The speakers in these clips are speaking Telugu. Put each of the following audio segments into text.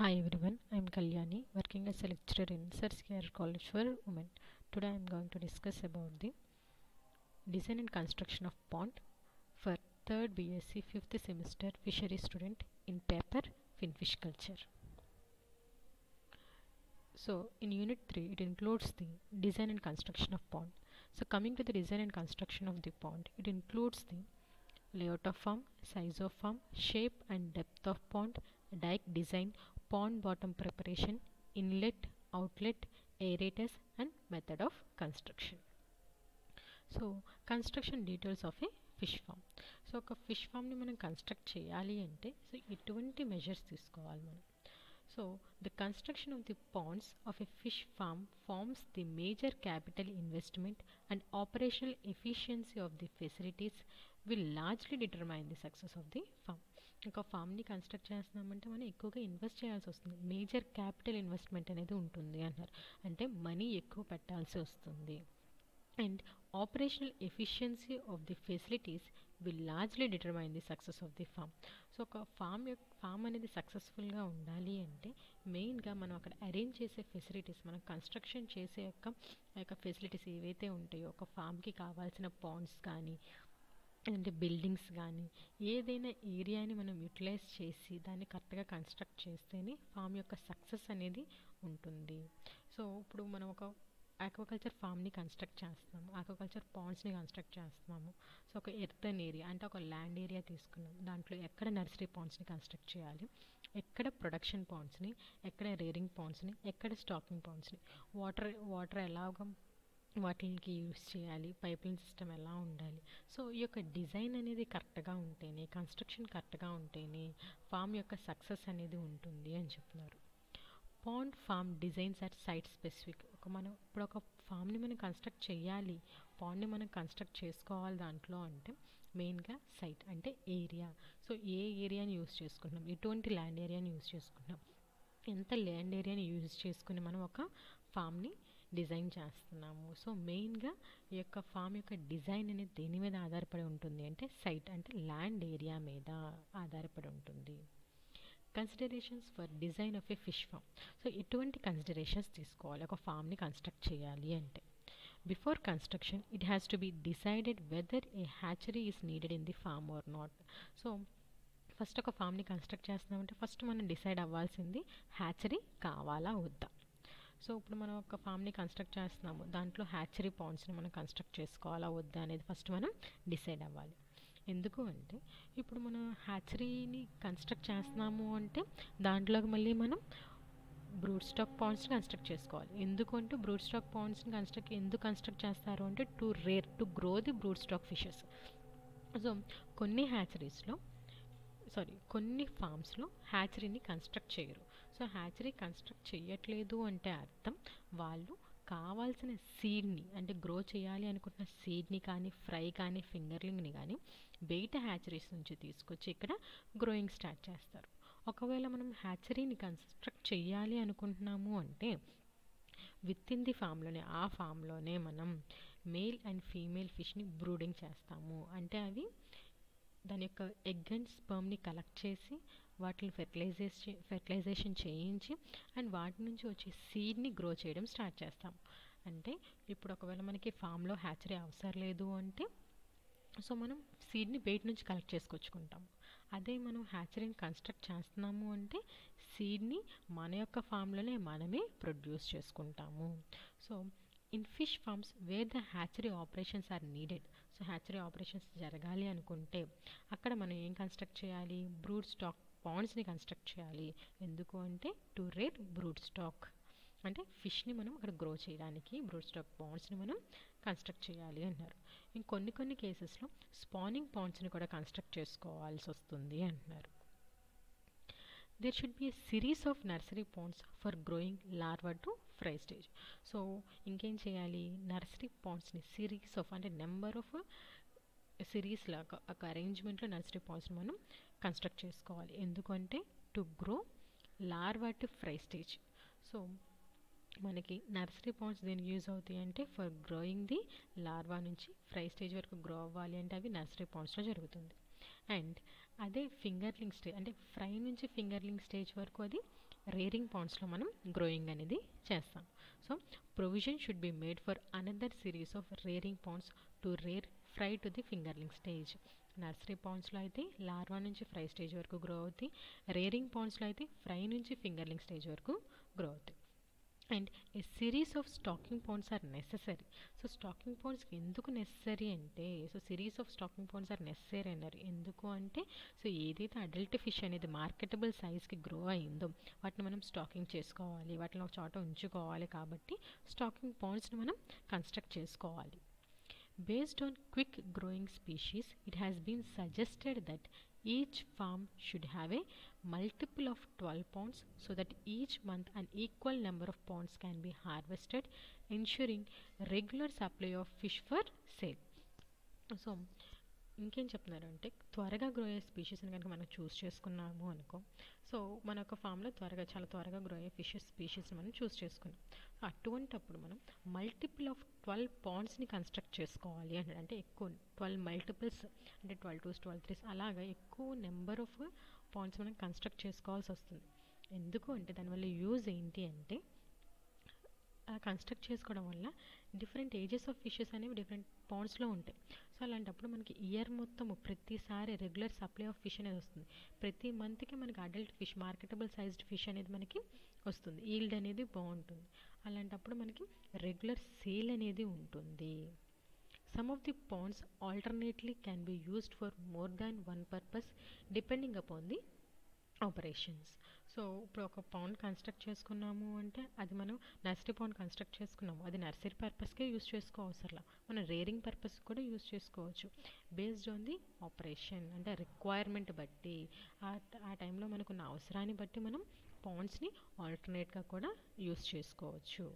Hi everyone, I am Kalyani, working as a lecturer in Sir Care College for Women. Today I am going to discuss about the design and construction of pond for 3rd BSc 5th semester fishery student in paper Finfish Culture. So in unit 3 it includes the design and construction of pond. So coming to the design and construction of the pond, it includes the layout of farm, size of farm, shape and depth of pond, dike design, pond bottom preparation, inlet, outlet, aerators and method of construction. So construction details of a fish farm. So ఒక ఫిష్ ఫామ్ని మనం కన్స్ట్రక్ట్ చేయాలి అంటే సో ఎటువంటి మెజర్స్ తీసుకోవాలి మనం. So the construction of the ponds of a fish farm forms the major capital investment and operational efficiency of the facilities will largely determine the success of the farm. ఒక ఫామ్ని కన్స్ట్రక్ట్ చేస్తున్నామంటే మనం ఎక్కువగా ఇన్వెస్ట్ చేయాల్సి వస్తుంది. మేజర్ క్యాపిటల్ ఇన్వెస్ట్మెంట్ అనేది ఉంటుంది అంటారు, అంటే మనీ ఎక్కువ పెట్టాల్సి వస్తుంది. And operational efficiency of the facilities will largely determine the success of the farm. So ఒక ఫామ్ అనేది సక్సెస్ఫుల్గా ఉండాలి అంటే మెయిన్గా మనం అక్కడ అరేంజ్ చేసే ఫెసిలిటీస్, మనం కన్స్ట్రక్షన్ చేసే యొక్క ఫెసిలిటీస్ ఏవైతే ఉంటాయో ఒక ఫామ్కి కావాల్సిన పాండ్స్ కానీ అంటే బిల్డింగ్స్ కానీ ఏదైనా ఏరియాని మనం యూటిలైజ్ చేసి దాన్ని కరెక్ట్గా కన్స్ట్రక్ట్ చేస్తేనే ఫామ్ యొక్క సక్సెస్ అనేది ఉంటుంది. సో ఇప్పుడు మనం ఒక ఆక్వాకల్చర్ ఫామ్ని కన్స్ట్రక్ట్ చేస్తున్నాము, ఆక్వాకల్చర్ పాండ్స్ని కన్స్ట్రక్ట్ చేస్తున్నాము. సో ఒక ఎర్తన్ ఏరియా అంటే ఒక ల్యాండ్ ఏరియా తీసుకున్నాం, దాంట్లో ఎక్కడ నర్సరీ పాండ్స్ని కన్స్ట్రక్ట్ చేయాలి, ఎక్కడ ప్రొడక్షన్ పాండ్స్ని, ఎక్కడ రేరింగ్ పాండ్స్ని, ఎక్కడ స్టాకింగ్ పాండ్స్ని, వాటర్ ఎలాగ వాటికి యూస్ చేయాలి, పైప్లైన్ సిస్టమ్ ఎలా ఉండాలి. సో ఈ యొక్క డిజైన్ అనేది కరెక్ట్గా ఉంటేనే, కన్స్ట్రక్షన్ కరెక్ట్గా ఉంటేనే ఫామ్ యొక్క సక్సెస్ అనేది ఉంటుంది అని చెప్తున్నారు. Pond farm designs are site specific. ఇప్పుడు ఒక ఫామ్ని మనం కన్స్ట్రక్ట్ చేయాలి, పాండ్ని మనం కన్స్ట్రక్ట్ చేసుకోవాలి దాంట్లో అంటే మెయిన్గా సైట్ అంటే ఏరియా. సో ఏ ఏరియాని యూస్ చేసుకుంటున్నాం, ఎటువంటి ల్యాండ్ ఏరియాని యూస్ చేసుకుంటున్నాం, ఎంత ల్యాండ్ ఏరియాని యూజ్ చేసుకుని మనం ఒక ఫామ్ని డిజైన్ చేస్తున్నాము. సో మెయిన్గా ఈ యొక్క ఫామ్ యొక్క డిజైన్ అనేది దేని మీద ఆధారపడి ఉంటుంది అంటే సైట్ అంటే ల్యాండ్ ఏరియా మీద ఆధారపడి ఉంటుంది. Considerations for design of a fish farm. So ఎటువంటి కన్సిడరేషన్స్ తీసుకోవాలి ఒక ఫామ్ని కన్స్ట్రక్ట్ చేయాలి అంటే, before construction it has to be decided whether a hatchery is needed in the farm or not. So first ఒక ఫామ్ని కన్స్ట్రక్ట్ చేస్తున్నామంటే ఫస్ట్ మనం డిసైడ్ అవ్వాల్సింది హ్యాచరీ కావాలా వద్దా. సో ఇప్పుడు మనం ఒక ఫామ్ని కన్స్ట్రక్ట్ చేస్తున్నాము, దాంట్లో హ్యాచరీ పాండ్స్ని మనం కన్స్ట్రక్ట్ చేసుకోవాలా వద్దా అనేది ఫస్ట్ మనం డిసైడ్ అవ్వాలి. ఎందుకు అంటే ఇప్పుడు మనం హ్యాచరీని కన్స్ట్రక్ట్ చేస్తున్నాము అంటే దాంట్లోకి మళ్ళీ మనం బ్రూడ్ స్టాక్ పాండ్స్ని కన్స్ట్రక్ట్ చేసుకోవాలి. ఎందుకంటే బ్రూడ్ స్టాక్ పాండ్స్ని ఎందుకు కన్స్ట్రక్ట్ చేస్తారు అంటే to grow the brood stock fishes. So కొన్ని ఫామ్స్లో హ్యాచరీని కన్స్ట్రక్ట్ చేయరు. సో హ్యాచరీ కన్స్ట్రక్ట్ చేయట్లేదు అంటే అర్థం వాళ్ళు కావాల్సిన సీడ్ని అంటే గ్రో చేయాలి అనుకుంటున్న సీడ్ని కానీ ఫ్రై కానీ ఫింగర్లింగ్ని కానీ బయట హ్యాచరీస్ నుంచి తీసుకొచ్చి ఇక్కడ గ్రోయింగ్ స్టార్ట్ చేస్తారు. ఒకవేళ మనం హ్యాచరీని కన్స్ట్రక్ట్ చేయాలి అనుకుంటున్నాము అంటే విత్ ఇన్ ది ఆ ఫామ్లోనే మనం మేల్ అండ్ ఫీమేల్ ఫిష్ని బ్రూడింగ్ చేస్తాము. అంటే అవి దాని యొక్క ఎగ్ అండ్ స్పర్మ్ని కలెక్ట్ చేసి వాటిని ఫెర్టిలైజేషన్ చేయించి అండ్ వాటి నుంచి వచ్చే సీడ్ని గ్రో చేయడం స్టార్ట్ చేస్తాం. అంటే ఇప్పుడు ఒకవేళ మనకి ఫామ్లో హ్యాచరీ అవసరం లేదు అంటే సో మనం సీడ్ని బయట నుంచి కలెక్ట్ చేసుకొచ్చుకుంటాము. అదే మనం హ్యాచరీని కన్స్ట్రక్ట్ చేస్తున్నాము అంటే సీడ్ని మన యొక్క ఫామ్లోనే మనమే ప్రొడ్యూస్ చేసుకుంటాము. So in fish farms where the hatchery operations are needed. So hatchery operations జరగాలి అనుకుంటే అక్కడ మనం ఏం కన్స్ట్రక్ట్ చేయాలి, బ్రూడ్ స్టాక్ పాండ్స్ని కన్స్ట్రక్ట్ చేయాలి. ఎందుకు అంటే టు రేర్ బ్రూడ్ స్టాక్ అంటే ఫిష్ని మనం అక్కడ గ్రో చేయడానికి బ్రూడ్ స్టాక్ పాండ్స్ని మనం కన్స్ట్రక్ట్ చేయాలి అంటున్నారు. కొన్ని కేసెస్లో స్పానింగ్ పాండ్స్ని కూడా కన్స్ట్రక్ట్ చేసుకోవాల్సి వస్తుంది అంటున్నారు. There should be a series of nursery ponds for growing larva to fry stage. So ఇంకేం చేయాలి, నర్సరీ పాండ్స్ని సిరీస్ ఆఫ్ అంటే నెంబర్ ఆఫ్ సిరీస్ లాగా ఒక అరేంజ్మెంట్లో నర్సరీ పాండ్స్ని మనం కన్స్ట్రక్ట్ చేసుకోవాలి. ఎందుకంటే to grow larva to fry stage. So మనకి నర్సరీ పాండ్స్ దేనికి యూజ్ అవుతాయి అంటే ఫర్ గ్రోయింగ్ ది లార్వా నుంచి ఫ్రై స్టేజ్ వరకు గ్రో అవ్వాలి అంటే అవి నర్సరీ పాండ్స్లో జరుగుతుంది. అండ్ అదే ఫింగర్లింగ్ స్టేజ్ అంటే ఫ్రై నుంచి ఫింగర్లింగ్ స్టేజ్ వరకు అది రేరింగ్ పాండ్స్లో మనం గ్రోయింగ్ అనేది చేస్తాం. So provision should be made for another series of rearing ponds to rear fry to the fingerling stage. Nursery పాండ్స్లో అయితే లార్వా నుంచి ఫ్రై స్టేజ్ వరకు గ్రో అవుతాయి. రేరింగ్ పాండ్స్లో అయితే ఫ్రై నుంచి ఫింగర్లింగ్ స్టేజ్ వరకు గ్రో అవుతాయి. And a series of stocking ponds are necessary. So stocking ponds ఎందుకు నెససరీ అంటే, so series of stocking ponds are necessary అన్నారు. ఎందుకు అంటే, సో ఏదైతే అడల్ట్ ఫిష్ అనేది మార్కెటబుల్ సైజ్కి గ్రో అయిందో వాటిని మనం స్టాకింగ్ చేసుకోవాలి, వాటిని ఒక చోట ఉంచుకోవాలి. కాబట్టి స్టాకింగ్ పాండ్స్ని మనం కన్స్ట్రక్ట్ చేసుకోవాలి. Based on quick growing species, it has been suggested that each farm should have a multiple of 12 ponds so that each month an equal number of ponds can be harvested, ensuring regular supply of fish for sale. So ఇంకేం చెప్తున్నారంటే త్వరగా గ్రో అయ్యే స్పీషీస్ని కనుక మనం చూస్ చేసుకున్నాము అనుకో, సో మన యొక్క ఫామ్లో చాలా త్వరగా గ్రో అయ్యే ఫిషెస్ స్పీషీస్ని మనం చూస్ చేసుకున్నాం. అటువంటప్పుడు మనం మల్టిపుల్ ఆఫ్ 12 పాండ్స్ని కన్స్ట్రక్ట్ చేసుకోవాలి అంటే ఎక్కువ 12 మల్టిపుల్స్ అంటే 12 2s 12 3s అలాగా ఎక్కువ నెంబర్ ఆఫ్ పాండ్స్ మనం కన్స్ట్రక్ట్ చేసుకోవాల్సి వస్తుంది. ఎందుకు అంటే దానివల్ల యూజ్ ఏంటి అంటే, కన్స్ట్రక్ట్ చేసుకోవడం వల్ల డిఫరెంట్ ఏజెస్ ఆఫ్ ఫిషెస్ అనేవి డిఫరెంట్ పాండ్స్లో ఉంటాయి. సో అలాంటప్పుడు మనకి ఇయర్ మొత్తము ప్రతిసారి రెగ్యులర్ సప్లై ఆఫ్ ఫిష్ అనేది వస్తుంది. ప్రతి మంత్కి మనకి adult fish marketable sized fish అనేది మనకి వస్తుంది. ఈల్డ్ అనేది బాగుంటుంది. అలాంటప్పుడు మనకి రెగ్యులర్ సేల్ అనేది ఉంటుంది. Some of the ponds alternately can be used for more than one purpose depending upon the operations. So ఇప్పుడు ఒక పాండ్ కన్స్ట్రక్ట్ చేసుకున్నాము అంటే అది మనం నర్సరీ పాండ్ కన్స్ట్రక్ట్ చేసుకున్నాము, అది నర్సరీ పర్పస్కే యూజ్ చేసుకోవసరలా, మనం రేరింగ్ పర్పస్ కూడా యూజ్ చేసుకోవచ్చు. బేస్డ్ ఆన్ ది ఆపరేషన్ అంటే రిక్వైర్మెంట్ బట్టి ఆ టైంలో మనకున్న అవసరాన్ని బట్టి మనం పాండ్స్ని ఆల్టర్నేట్గా కూడా యూజ్ చేసుకోవచ్చు.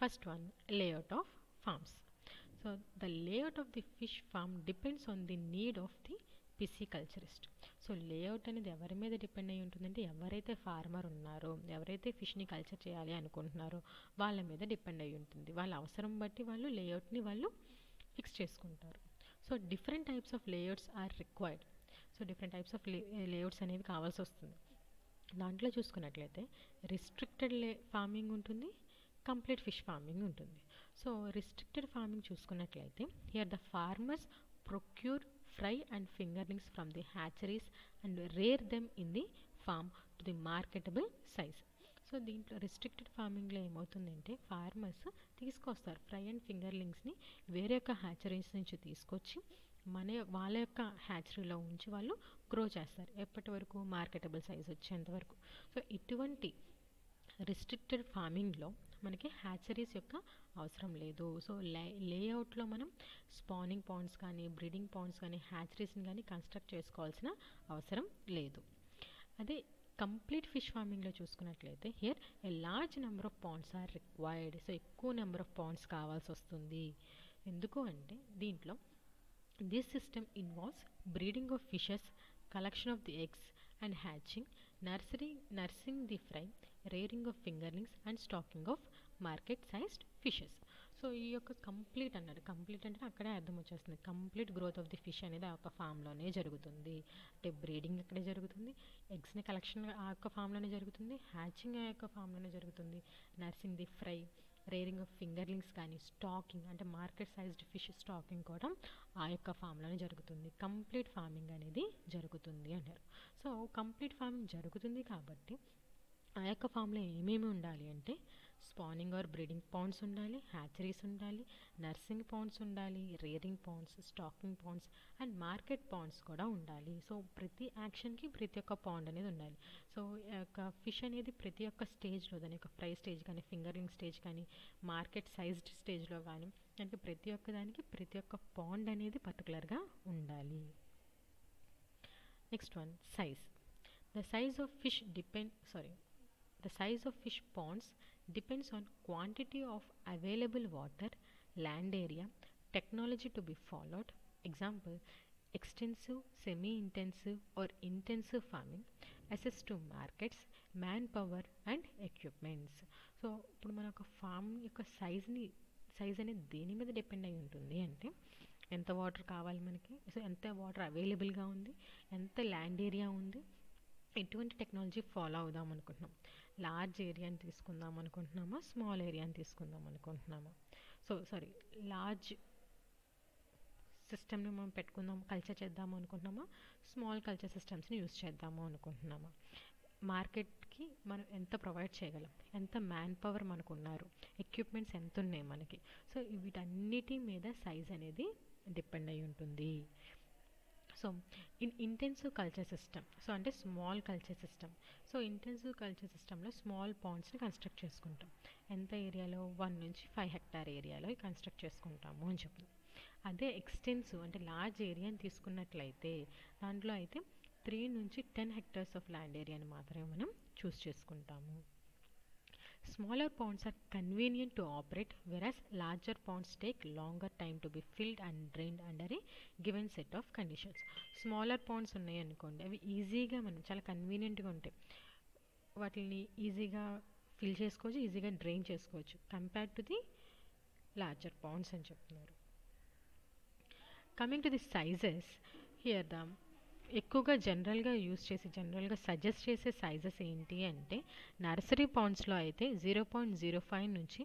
First one, layout of farms. So the layout of the fish farm depends on the need of the pisciculturist. So layout అనేది ఎవరి మీద డిపెండ్ అయి ఉంటుందంటే, ఎవరైతే ఫార్మర్ ఉన్నారో, ఎవరైతే ఫిష్ని కల్చర్ చేయాలి అనుకుంటున్నారో వాళ్ళ మీద డిపెండ్ అయి ఉంటుంది. వాళ్ళ అవసరం బట్టి వాళ్ళు లేఅవుట్ని వాళ్ళు ఫిక్స్ చేసుకుంటారు. So different types of layouts are required. So different types of layouts అనేవి కావాల్సి వస్తుంది. దాంట్లో చూసుకున్నట్లయితే రిస్ట్రిక్టెడ్ ఫార్మింగ్ ఉంటుంది, కంప్లీట్ ఫిష్ ఫార్మింగ్ ఉంటుంది. సో రిస్ట్రిక్టెడ్ ఫార్మింగ్ చూసుకున్నట్లయితే here the farmers procure fry and fingerlings from the hatcheries and rear them in the farm to the marketable size. So దీంట్లో రిస్ట్రిక్టెడ్ ఫార్మింగ్లో ఏమవుతుందంటే ఫార్మర్స్ తీసుకొస్తారు ఫ్రై అండ్ ఫింగర్లింగ్స్ని వేరే యొక్క హ్యాచరీస్ నుంచి తీసుకొచ్చి వాళ్ళ యొక్క హ్యాచరీలో ఉంచి వాళ్ళు గ్రో చేస్తారు. ఎప్పటి వరకు? మార్కెటబుల్ సైజ్ వచ్చేంత వరకు. సో ఇటువంటి రిస్ట్రిక్టెడ్ ఫార్మింగ్లో మనకి హ్యాచరీస్ యొక్క అవసరం లేదు. సో లేఅవుట్లో మనం స్పానింగ్ పాండ్స్ కానీ బ్రీడింగ్ పాండ్స్ కానీ హ్యాచరీస్ని కానీ కన్స్ట్రక్ట్ చేసుకోవాల్సిన అవసరం లేదు. అదే కంప్లీట్ ఫిష్ ఫార్మింగ్లో చూసుకున్నట్లయితే here a large number of ponds are required. So ఎక్కువ నెంబర్ ఆఫ్ పాండ్స్ కావాల్సి వస్తుంది. ఎందుకు అంటే దీంట్లో this system involves breeding of fishes, collection of the eggs and hatching, nursing the fry, rearing of fingerlings and stocking of market sized fishes. So ఈ యొక్క కంప్లీట్ అన్నాడు. కంప్లీట్ అంటే అక్కడే అర్థం వచ్చేస్తుంది. Complete growth of the fish అనేది ఆ యొక్క ఫామ్లోనే జరుగుతుంది. అంటే బ్రీడింగ్ అక్కడే జరుగుతుంది, ఎగ్స్ని కలెక్షన్ ఆ యొక్క ఫామ్లోనే జరుగుతుంది, హ్యాచింగ్ ఆ యొక్క ఫామ్లోనే జరుగుతుంది, nursing the fry, rearing of fingerlings కానీ స్టాకింగ్ అంటే మార్కెట్ సైజ్డ్ ఫిష్ స్టాకింగ్ కూడా ఆ యొక్క ఫామ్లోనే జరుగుతుంది. కంప్లీట్ ఫార్మింగ్ అనేది జరుగుతుంది అన్నారు. సో కంప్లీట్ ఫార్మింగ్ జరుగుతుంది కాబట్టి ఆ యొక్క ఫామ్లో ఏమేమి ఉండాలి అంటే స్పానింగ్ ఆర్ బ్రీడింగ్ పాండ్స్ ఉండాలి, హ్యాచరీస్ ఉండాలి, నర్సింగ్ పాండ్స్ ఉండాలి, rearing ponds, stocking ponds and market ponds కూడా ఉండాలి. సో ప్రతి యాక్షన్కి ప్రతి ఒక్క పాండ్ అనేది ఉండాలి. సో యొక్క ఫిష్ అనేది ప్రతి ఒక్క స్టేజ్లో దాని యొక్క ఫ్రై స్టేజ్ కానీ ఫింగరింగ్ స్టేజ్ కానీ మార్కెట్ సైజ్డ్ స్టేజ్లో కానీ అంటే ప్రతి ఒక్క దానికి ప్రతి ఒక్క పాండ్ అనేది పర్టికులర్గా ఉండాలి. Next one, size. The size of fish ponds depends on quantity of available water, land area, technology to be followed. Example, extensive, semi-intensive or intensive farming, access to markets, manpower and equipments. So ఇప్పుడు మన ఒక ఫామ్ యొక్క సైజ్ అనేది దేని మీద డిపెండ్ అయి ఉంటుంది అంటే ఎంత వాటర్ కావాలి మనకి, సో ఎంత వాటర్ అవైలబుల్గా ఉంది, ఎంత ల్యాండ్ ఏరియా ఉంది, ఎటువంటి టెక్నాలజీ ఫాలో అవుదాం అనుకుంటున్నాం. లార్జ్ ఏరియాని తీసుకుందాం అనుకుంటున్నామా, స్మాల్ ఏరియాని తీసుకుందాం అనుకుంటున్నామా, లార్జ్ సిస్టమ్ని మనం పెట్టుకుందాం కల్చర్ చేద్దాము అనుకుంటున్నామా, స్మాల్ కల్చర్ సిస్టమ్స్ని యూస్ చేద్దాము అనుకుంటున్నామా, మార్కెట్కి మనం ఎంత ప్రొవైడ్ చేయగలం, ఎంత మ్యాన్ పవర్ మనకు ఉన్నారు, ఎక్విప్మెంట్స్ ఎంత ఉన్నాయి మనకి, సో వీటన్నిటి మీద సైజ్ అనేది డిపెండ్ అయి ఉంటుంది. So intensive culture system, so అంటే small culture system. So intensive culture సిస్టంలో స్మాల్ పాండ్స్ని కన్స్ట్రక్ట్ చేసుకుంటాం. ఎంత ఏరియాలో, 1 నుంచి 5 హెక్టార్ ఏరియాలో కన్స్ట్రక్ట్ చేసుకుంటాము అని చెప్పి. అదే ఎక్స్టెన్సివ్ అంటే లార్జ్ ఏరియాని తీసుకున్నట్లయితే దాంట్లో అయితే 3 నుంచి 10 హెక్టార్స్ ఆఫ్ ల్యాండ్ ఏరియాని మాత్రమే మనం చూస్ చేసుకుంటాము. Smaller ponds are convenient to operate, whereas larger ponds take longer time to be filled and drained under a given set of conditions. Smaller ponds ఉన్నాయి అనుకోండి, అవి ఈజీగా మనం చాలా కన్వీనియంట్గా ఉంటాయి, వాటిని ఈజీగా ఫిల్ చేసుకోవచ్చు, ఈజీగా డ్రైన్ చేసుకోవచ్చు compared to the larger ponds అని చెప్తున్నారు. Coming to the sizes, here the ఎక్కువగా జనరల్గా సజెస్ట్ చేసే సైజెస్ ఏంటి అంటే, నర్సరీ పాండ్స్లో అయితే 0.05 నుంచి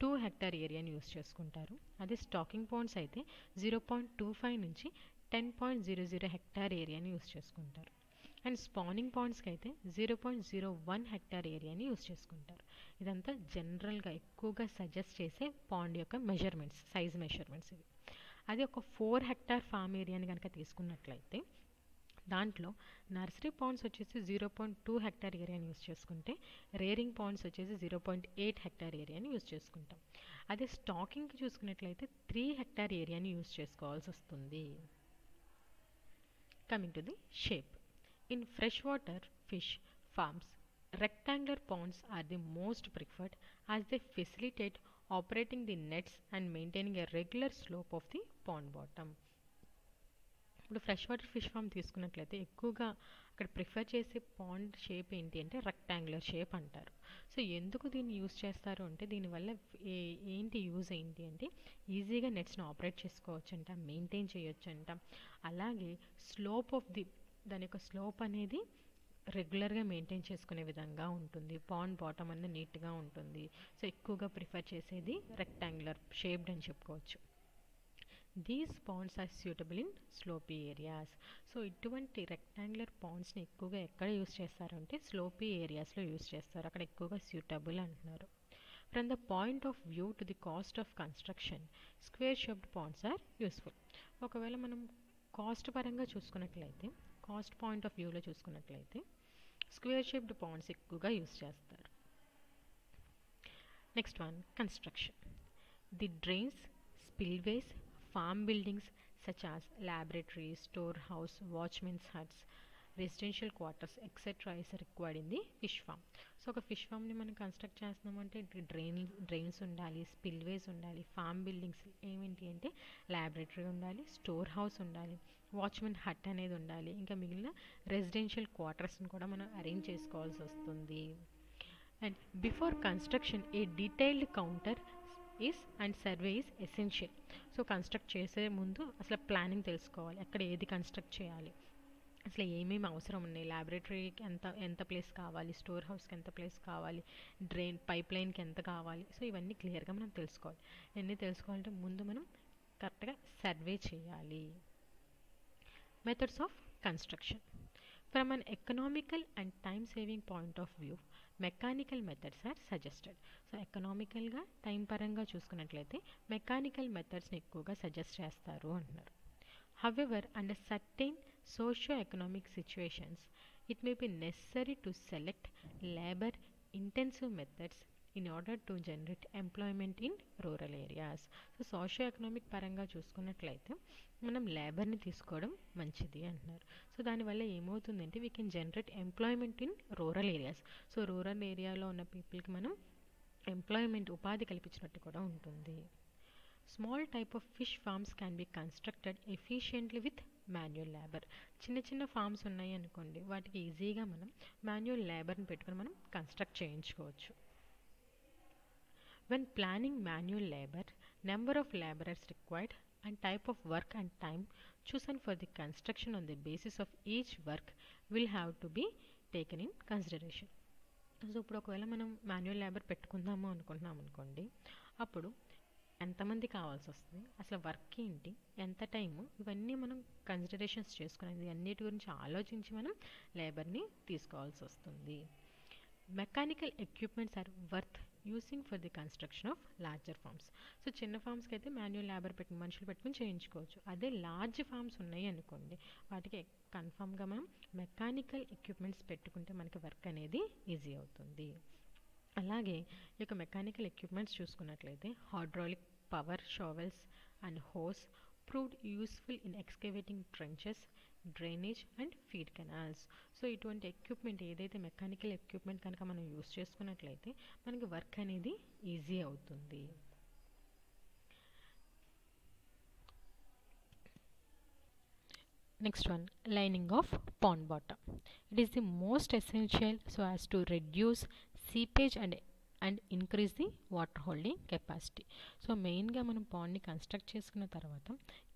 2 హెక్టార్ ఏరియాని యూస్ చేసుకుంటారు. అదే స్టాకింగ్ పాండ్స్ అయితే 0.25 నుంచి 10.00 హెక్టార్ ఏరియాని యూస్ చేసుకుంటారు. అండ్ స్పానింగ్ పాండ్స్కి అయితే 0.01 హెక్టార్ ఏరియాని యూస్ చేసుకుంటారు. ఇదంతా జనరల్గా ఎక్కువగా సజెస్ట్ చేసే పాండ్ యొక్క మెజర్మెంట్స్, సైజ్ మెజర్మెంట్స్ ఇవి. అది ఒక 4 హెక్టార్ ఫామ్ ఏరియాని కనుక తీసుకున్నట్లయితే దాంట్లో నర్సరీ పాండ్స్ వచ్చేసి 0.2 హెక్టార్ ఏరియాని యూస్ చేసుకుంటే, రేరింగ్ పాండ్స్ వచ్చేసి 0.8 హెక్టార్ ఏరియాని యూస్ చేసుకుంటాం. అదే స్టాకింగ్కి చూసుకున్నట్లయితే 3 హెక్టార్ ఏరియాని యూస్ చేసుకోవాల్సి వస్తుంది. Coming to the shape, in fresh water fish forms rectangular ponds are the most preferred as they facilitate operating the nets and maintaining a regular slope of the pond bottom. ఇప్పుడు ఫ్రెష్ వాటర్ ఫిష్ ఫామ్ తీసుకున్నట్లయితే ఎక్కువగా అక్కడ ప్రిఫర్ చేసే పాండ్ షేప్ ఏంటి అంటే రెక్టాంగులర్ షేప్ అంటారు. సో ఎందుకు దీన్ని యూజ్ చేస్తారు అంటే, దీనివల్ల ఏంటి యూజ్ ఏంటి అంటే, ఈజీగా నెట్స్ని ఆపరేట్ చేసుకోవచ్చు అంట, మెయింటైన్ చేయొచ్చు అంట. అలాగే స్లోప్ ఆఫ్ ది దాని యొక్క స్లోప్ అనేది రెగ్యులర్గా మెయింటైన్ చేసుకునే విధంగా ఉంటుంది, పాండ్ బాటమ్ అనేది నీట్గా ఉంటుంది. సో ఎక్కువగా ప్రిఫర్ చేసేది రెక్టాంగులర్ షేప్డ్ అని చెప్పుకోవచ్చు. These ponds are suitable in slopy areas. So ఇటువంటి రెక్టాంగులర్ పాండ్స్ని ఎక్కువగా ఎక్కడ యూస్ చేస్తారంటే స్లోపీ ఏరియాస్లో యూస్ చేస్తారు, అక్కడ ఎక్కువగా సూటబుల్ అంటున్నారు. From the point of view to the cost of construction, square shaped ponds are useful. ఒకవేళ మనం కాస్ట్ పరంగా చూసుకున్నట్లయితే, కాస్ట్ పాయింట్ ఆఫ్ వ్యూలో చూసుకున్నట్లయితే స్క్వేర్ షేప్డ్ పాండ్స్ ఎక్కువగా యూస్ చేస్తారు. Next one, construction. The drains, spillways, farm buildings such as laboratories, storehouse, watchmen's huts, residential quarters, etc. is required in the fish farm. So ఒక ఫిష్ ఫామ్ని మనం కన్స్ట్రక్ట్ చేస్తున్నామంటే డ్రైన్స్ ఉండాలి, స్పిల్వేస్ ఉండాలి, ఫామ్ బిల్డింగ్స్ ఏమిటి అంటే ల్యాబొరేటరీ ఉండాలి, స్టోర్ హౌస్ ఉండాలి, వాచ్మెన్ హట్ అనేది ఉండాలి, ఇంకా మిగిలిన రెసిడెన్షియల్ క్వార్టర్స్ని కూడా మనం అరేంజ్ చేసుకోవాల్సి వస్తుంది. And before construction A detailed counter and survey is essential. So construct చేసే ముందు అసలు ప్లానింగ్ తెలుసుకోవాలి, ఎక్కడ ఏది కన్స్ట్రక్ట్ చేయాలి, అసలు ఏమేమి అవసరం ఉన్నాయి, ల్యాబొరేటరీకి ఎంత ప్లేస్ కావాలి, స్టోర్ హౌస్కి ఎంత ప్లేస్ కావాలి, పైప్ లైన్కి ఎంత కావాలి. సో ఇవన్నీ క్లియర్గా మనం తెలుసుకోవాలి. ఇవన్నీ తెలుసుకోవాలంటే ముందు మనం కరెక్ట్గా సర్వే చేయాలి. Methods of construction. From an economical and time-saving point of view, mechanical methods are suggested. So ఎకనామికల్గా టైం పరంగా చూసుకున్నట్లయితే మెకానికల్ మెథడ్స్ని ఎక్కువగా సజెస్ట్ చేస్తారు అంటున్నారు. However, under certain socio-economic situations, it may be necessary to select labor-intensive methods in order to generate employment in rural areas. So socio economic పరంగా చూసుకున్నట్లయితే మనం లేబర్ని తీసుకోవడం మంచిది అంటున్నారు. సో దానివల్ల ఏమవుతుందంటే we can generate employment in rural areas. So rural ఏరియాలో ఉన్న పీపుల్కి మనం ఎంప్లాయ్మెంట్, ఉపాధి కల్పించినట్టు కూడా ఉంటుంది. Small type of fish forms can be constructed efficiently with manual labour. చిన్న చిన్న ఫార్మ్స్ ఉన్నాయి అనుకోండి, వాటికి ఈజీగా మనం మాన్యువల్ లేబర్ని పెట్టుకుని మనం కన్స్ట్రక్ట్ చేయించుకోవచ్చు. When planning manual labor, number of laborers required, and type of work and time chosen for the construction on the basis of each work will have to be taken in consideration. So ఇప్పుడు ఒకవేళ మనం మాన్యువల్ లేబర్ పెట్టుకుందాము అనుకుంటున్నాం అనుకోండి, అప్పుడు ఎంతమంది కావాల్సి వస్తుంది, అసలు వర్క్ ఏంటి, ఎంత టైము, ఇవన్నీ మనం కన్సిడరేషన్స్ చేసుకునేది అన్నిటి గురించి ఆలోచించి మనం లేబర్ని తీసుకోవాల్సి వస్తుంది. Mechanical equipments are worth using for the construction of larger farms. So చిన్న ఫార్మ్స్కి అయితే మాన్యువల్ లేబర్ మనుషులు పెట్టుకుని చేయించుకోవచ్చు. అదే లార్జ్ ఫార్మ్స్ ఉన్నాయి అనుకోండి, వాటికి కన్ఫామ్గా మనం మెకానికల్ ఎక్విప్మెంట్స్ పెట్టుకుంటే మనకి వర్క్ అనేది ఈజీ అవుతుంది. అలాగే ఈ యొక్క మెకానికల్ ఎక్విప్మెంట్స్ చూసుకున్నట్లయితే hydraulic power shovels and hose proved useful in excavating trenches, drainage and feed canals. So ఇటువంటి ఎక్విప్మెంట్ ఏదైతే మెకానికల్ ఎక్విప్మెంట్ కనుక మనం యూస్ చేసుకున్నట్లయితే మనకి వర్క్ అనేది ఈజీ అవుతుంది. Next one, lining of pond bottom. It is the most essential so as to reduce seepage and increase the water holding capacity. So మెయిన్గా మనం పాండ్ని కన్స్ట్రక్ట్ చేసుకున్న తర్వాత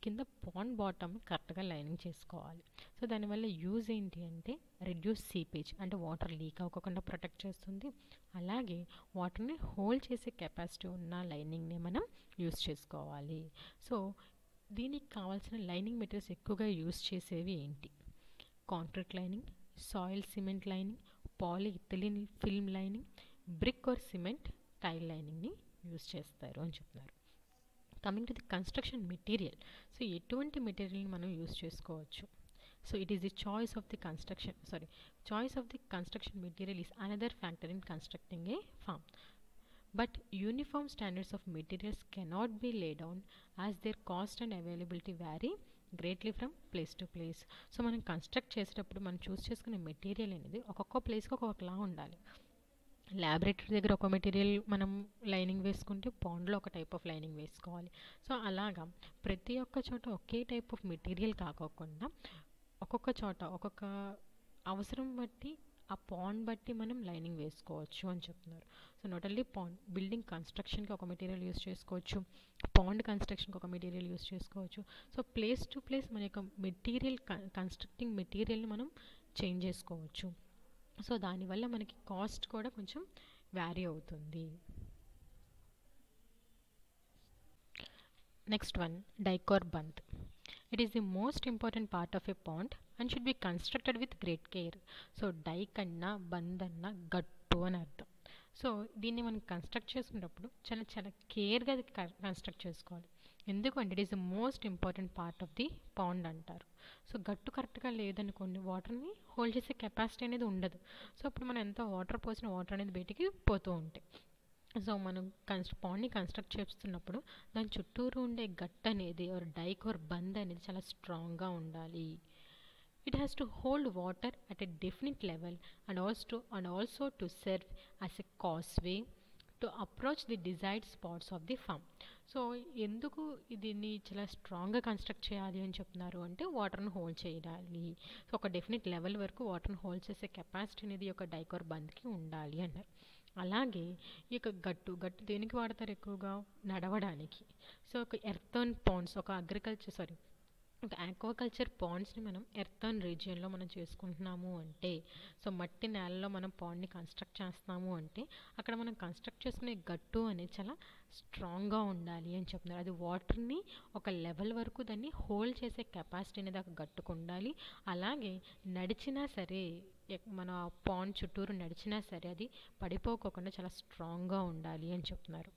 కింద పాండ్ బాటమ్ కరెక్ట్గా లైనింగ్ చేసుకోవాలి. సో దానివల్ల యూజ్ ఏంటి అంటే రెడ్యూస్ సీపేజ్ అంటే వాటర్ లీక్ అవ్వకుండా ప్రొటెక్ట్ చేస్తుంది. అలాగే వాటర్ని హోల్డ్ చేసే కెపాసిటీ ఉన్న లైనింగ్ని మనం యూజ్ చేసుకోవాలి. సో దీనికి కావాల్సిన లైనింగ్ మెటీరియల్స్ ఎక్కువగా యూజ్ చేసేవి ఏంటి? Concrete lining, soil cement lining, polyethylene film lining, brick or cement tile లైనింగ్ని యూజ్ చేస్తారు అని చెప్తున్నారు. Coming to the construction material. So ఎటువంటి మెటీరియల్ని మనం యూజ్ చేసుకోవచ్చు? So it is the choice of the construction material is another factor in constructing a farm. But uniform standards of materials cannot be laid down as their cost and availability vary greatly from place to place. So మనం కన్స్ట్రక్ట్ చేసేటప్పుడు మనం చూస్ చేసుకునే మెటీరియల్ అనేది ఒక్కొక్క ప్లేస్కి ఒక్కొక్కలా ఉండాలి. ల్యాబొరేటరీ దగ్గర ఒక మెటీరియల్ మనం లైనింగ్ వేసుకుంటే పాండ్లో ఒక టైప్ ఆఫ్ లైనింగ్ వేసుకోవాలి. సో అలాగా ప్రతి ఒక్క చోట ఒకే టైప్ ఆఫ్ మెటీరియల్ కాకోకుండా ఒక్కొక్క చోట ఒక్కొక్క అవసరం బట్టి ఆ పాండ్ బట్టి మనం లైనింగ్ వేసుకోవచ్చు అని చెప్తున్నారు. So not only pond, building కన్స్ట్రక్షన్కి ఒక మెటీరియల్ యూస్ చేసుకోవచ్చు, పాండ్ కన్స్ట్రక్షన్కి ఒక మెటీరియల్ యూస్ చేసుకోవచ్చు. సో ప్లేస్ టు ప్లేస్ మన యొక్క మెటీరియల్ కన్స్ట్రక్టింగ్ మెటీరియల్ని మనం చేంజ్ చేసుకోవచ్చు. సో దానివల్ల మనకి కాస్ట్ కూడా కొంచెం వ్యారీ అవుతుంది. Next one, dike or bund. It is the most important part of a pond and should be constructed with great care. So dike అన్నా బంద్ అన్నా గట్టు అని అర్థం. సో దీన్ని మనం కన్స్ట్రక్ట్ చేసుకున్నప్పుడు చాలా కేర్గా కన్స్ట్రక్ట్ చేసుకోవాలి. ఎందుకంటే it is the most important part of the pond అంటారు. సో గట్టు కరెక్ట్గా లేదనుకోండి వాటర్ని హోల్డ్ చేసే కెపాసిటీ అనేది ఉండదు. సో అప్పుడు మనం ఎంత వాటర్ పోసిన వాటర్ అనేది బయటికి పోతూ ఉంటాయి. సో మనం పాండ్ని కన్స్ట్రక్ట్ చేస్తున్నప్పుడు దాని చుట్టూరు ఉండే గట్ అనేది డైక్ ఆర్ బంద్ అనేది చాలా స్ట్రాంగ్గా ఉండాలి. It has to hold water at a definite level and also to serve as a causeway to approach the desired spots of the farm. So ఎందుకు దీన్ని చాలా స్ట్రాంగ్గా కన్స్ట్రక్ట్ చేయాలి అని చెప్తున్నారు అంటే వాటర్ని హోల్డ్ చేయాలి. సో ఒక డెఫినెట్ లెవెల్ వరకు వాటర్ని హోల్డ్ చేసే కెపాసిటీ అనేది ఒక డైక్ ఆర్ బంద్కి ఉండాలి అన్నారు. అలాగే ఈ యొక్క గట్టు దేనికి వాడతారు ఎక్కువగా? నడవడానికి. సో ఒక ఎర్తర్న్ పాండ్స్, ఒక ఆక్వాకల్చర్ పాండ్స్ని మనం ఎర్తర్న్ రీజియన్లో మనం చేసుకుంటున్నాము అంటే, సో మట్టి నేలలో మనం పాండ్ని కన్స్ట్రక్ట్ చేస్తున్నాము అంటే అక్కడ మనం కన్స్ట్రక్ట్ చేసుకునే గట్టు అనేది చాలా స్ట్రాంగ్గా ఉండాలి అని చెప్తున్నారు. అది వాటర్ని ఒక లెవెల్ వరకు దాన్ని హోల్డ్ చేసే కెపాసిటీ అనేది ఒక గట్టుకు ఉండాలి. అలాగే నడిచినా సరే, మన పాండ్ చుట్టూరు నడిచినా సరే అది పడిపోకుండా చాలా స్ట్రాంగ్గా ఉండాలి అని చెప్తున్నారు.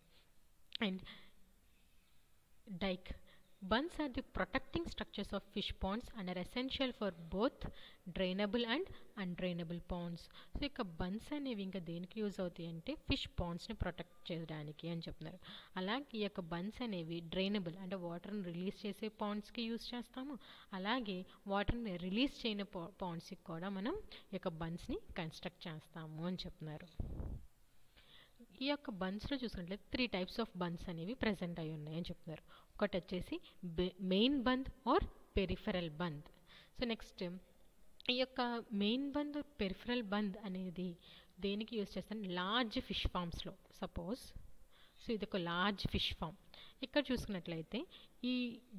And dike Bunds are the protecting structures of fish ponds and are essential for both drainable and undrainable ponds. So ఇక బండ్స్ అనేవి ఇంకా దేనికి యూజ్ అవుతాయి అంటే ఫిష్ పాండ్స్ని ప్రొటెక్ట్ చేయడానికి అని చెప్తున్నారు. అలాగే ఈ యొక్క బండ్స్ అనేవి డ్రైనబుల్ అంటే వాటర్ని రిలీజ్ చేసే పాండ్స్కి యూజ్ చేస్తాము. అలాగే వాటర్ని రిలీజ్ చేయని పాండ్స్కి కూడా మనం ఈ యొక్క బండ్స్ని కన్స్ట్రక్ట్ చేస్తాము అని చెప్తున్నారు. ఈ యొక్క బండ్స్లో చూసుకున్నట్లయితే 3 టైప్స్ ఆఫ్ బండ్స్ అనేవి ప్రజెంట్ అయి ఉన్నాయని చెప్తున్నారు. ఒకటి వచ్చేసి main bund or peripheral bund. So next ఈ యొక్క మెయిన్ బంద్, పెరిఫెరల్ బంద్ అనేది దేనికి యూజ్ చేస్తాను? లార్జ్ ఫిష్ ఫార్మ్స్లో. సపోజ్ సో ఇది ఒక లార్జ్ ఫిష్ ఫార్మ్. ఇక్కడ చూసుకున్నట్లయితే ఈ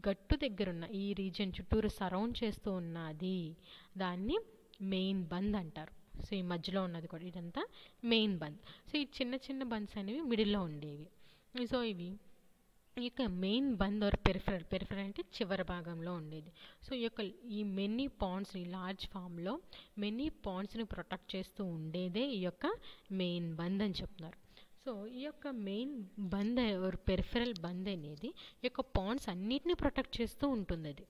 గట్టు దగ్గర ఉన్న ఈ రీజియన్ చుట్టూరు సరౌండ్ చేస్తూ ఉన్నది దాన్ని మెయిన్ బంద్ అంటారు. సో ఈ మధ్యలో ఉన్నది కూడా ఇదంతా మెయిన్ బంద్. సో ఈ చిన్న చిన్న బంద్స్ అనేవి మిడిల్లో ఉండేవి. సో ఇవి ఈ యొక్క మెయిన్ బంద్ ఆర్ పెరిఫరల్ అంటే చివరి భాగంలో ఉండేది. సో ఈ మెనీ పాండ్స్ని లార్జ్ ఫామ్లో మెనీ పాండ్స్ని ప్రొటెక్ట్ చేస్తూ ఉండేదే ఈ యొక్క మెయిన్ బంద్ అని చెప్తున్నారు. సో ఈ యొక్క మెయిన్ బంద్ ఆర్ పెరిఫరల్ బంద్ అనేది ఈ యొక్క పాండ్స్ అన్నిటిని ప్రొటెక్ట్ చేస్తూ ఉంటుంది అది.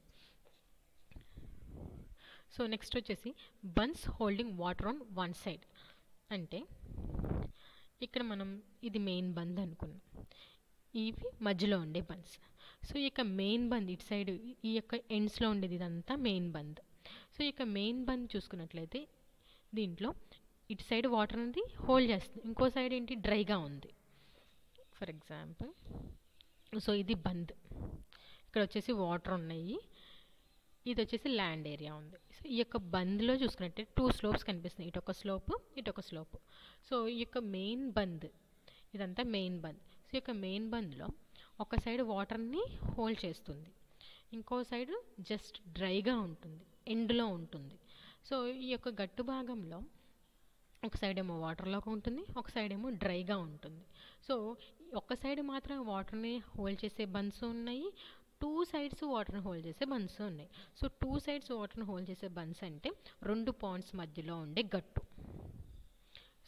సో నెక్స్ట్ వచ్చేసి bunds holding water on one side. అంటే ఇక్కడ మనం ఇది మెయిన్ బంద్ అనుకున్నాం, ఇవి మధ్యలో ఉండే బండ్స్. సో ఈ యొక్క మెయిన్ బంద్ ఇటు సైడ్ ఈ యొక్క ఎండ్స్లో ఉండేది ఇదంతా మెయిన్ బంద్. సో ఈ యొక్క మెయిన్ బంద్ చూసుకున్నట్లయితే దీంట్లో ఇటు సైడ్ వాటర్ అనేది హోల్డ్ చేస్తుంది, ఇంకో సైడ్ ఏంటి డ్రైగా ఉంది. ఫర్ ఎగ్జాంపుల్ సో ఇది బంద్, ఇక్కడ వచ్చేసి వాటర్ ఉన్నాయి, ఇది వచ్చేసి ల్యాండ్ ఏరియా ఉంది. సో ఈ యొక్క బంద్లో చూసుకున్నట్లయితే 2 స్లోప్స్ కనిపిస్తున్నాయి, ఇటొక స్లోప్ ఇటొక స్లోప్. సో ఈ యొక్క మెయిన్ బంద్ ఇదంతా మెయిన్ బంద్. సో ఈ యొక్క మెయిన్ బంద్లో ఒక సైడ్ వాటర్ని హోల్డ్ చేస్తుంది, ఇంకో సైడ్ జస్ట్ డ్రైగా ఉంటుంది, ఎండ్లో ఉంటుంది. సో ఈ యొక్క గట్టు భాగంలో ఒక సైడ్ ఏమో వాటర్లోకి ఉంటుంది, ఒక సైడ్ ఏమో డ్రైగా ఉంటుంది. సో ఒక సైడ్ మాత్రం వాటర్ని హోల్డ్ చేసే బండ్స్ ఉన్నాయి, 2 సైడ్స్ వాటర్ని హోల్డ్ చేసే బండ్స్ ఉన్నాయి. సో 2 సైడ్స్ వాటర్ని హోల్డ్ చేసే బండ్స్ అంటే 2 పాండ్స్ మధ్యలో ఉండే గట్టు.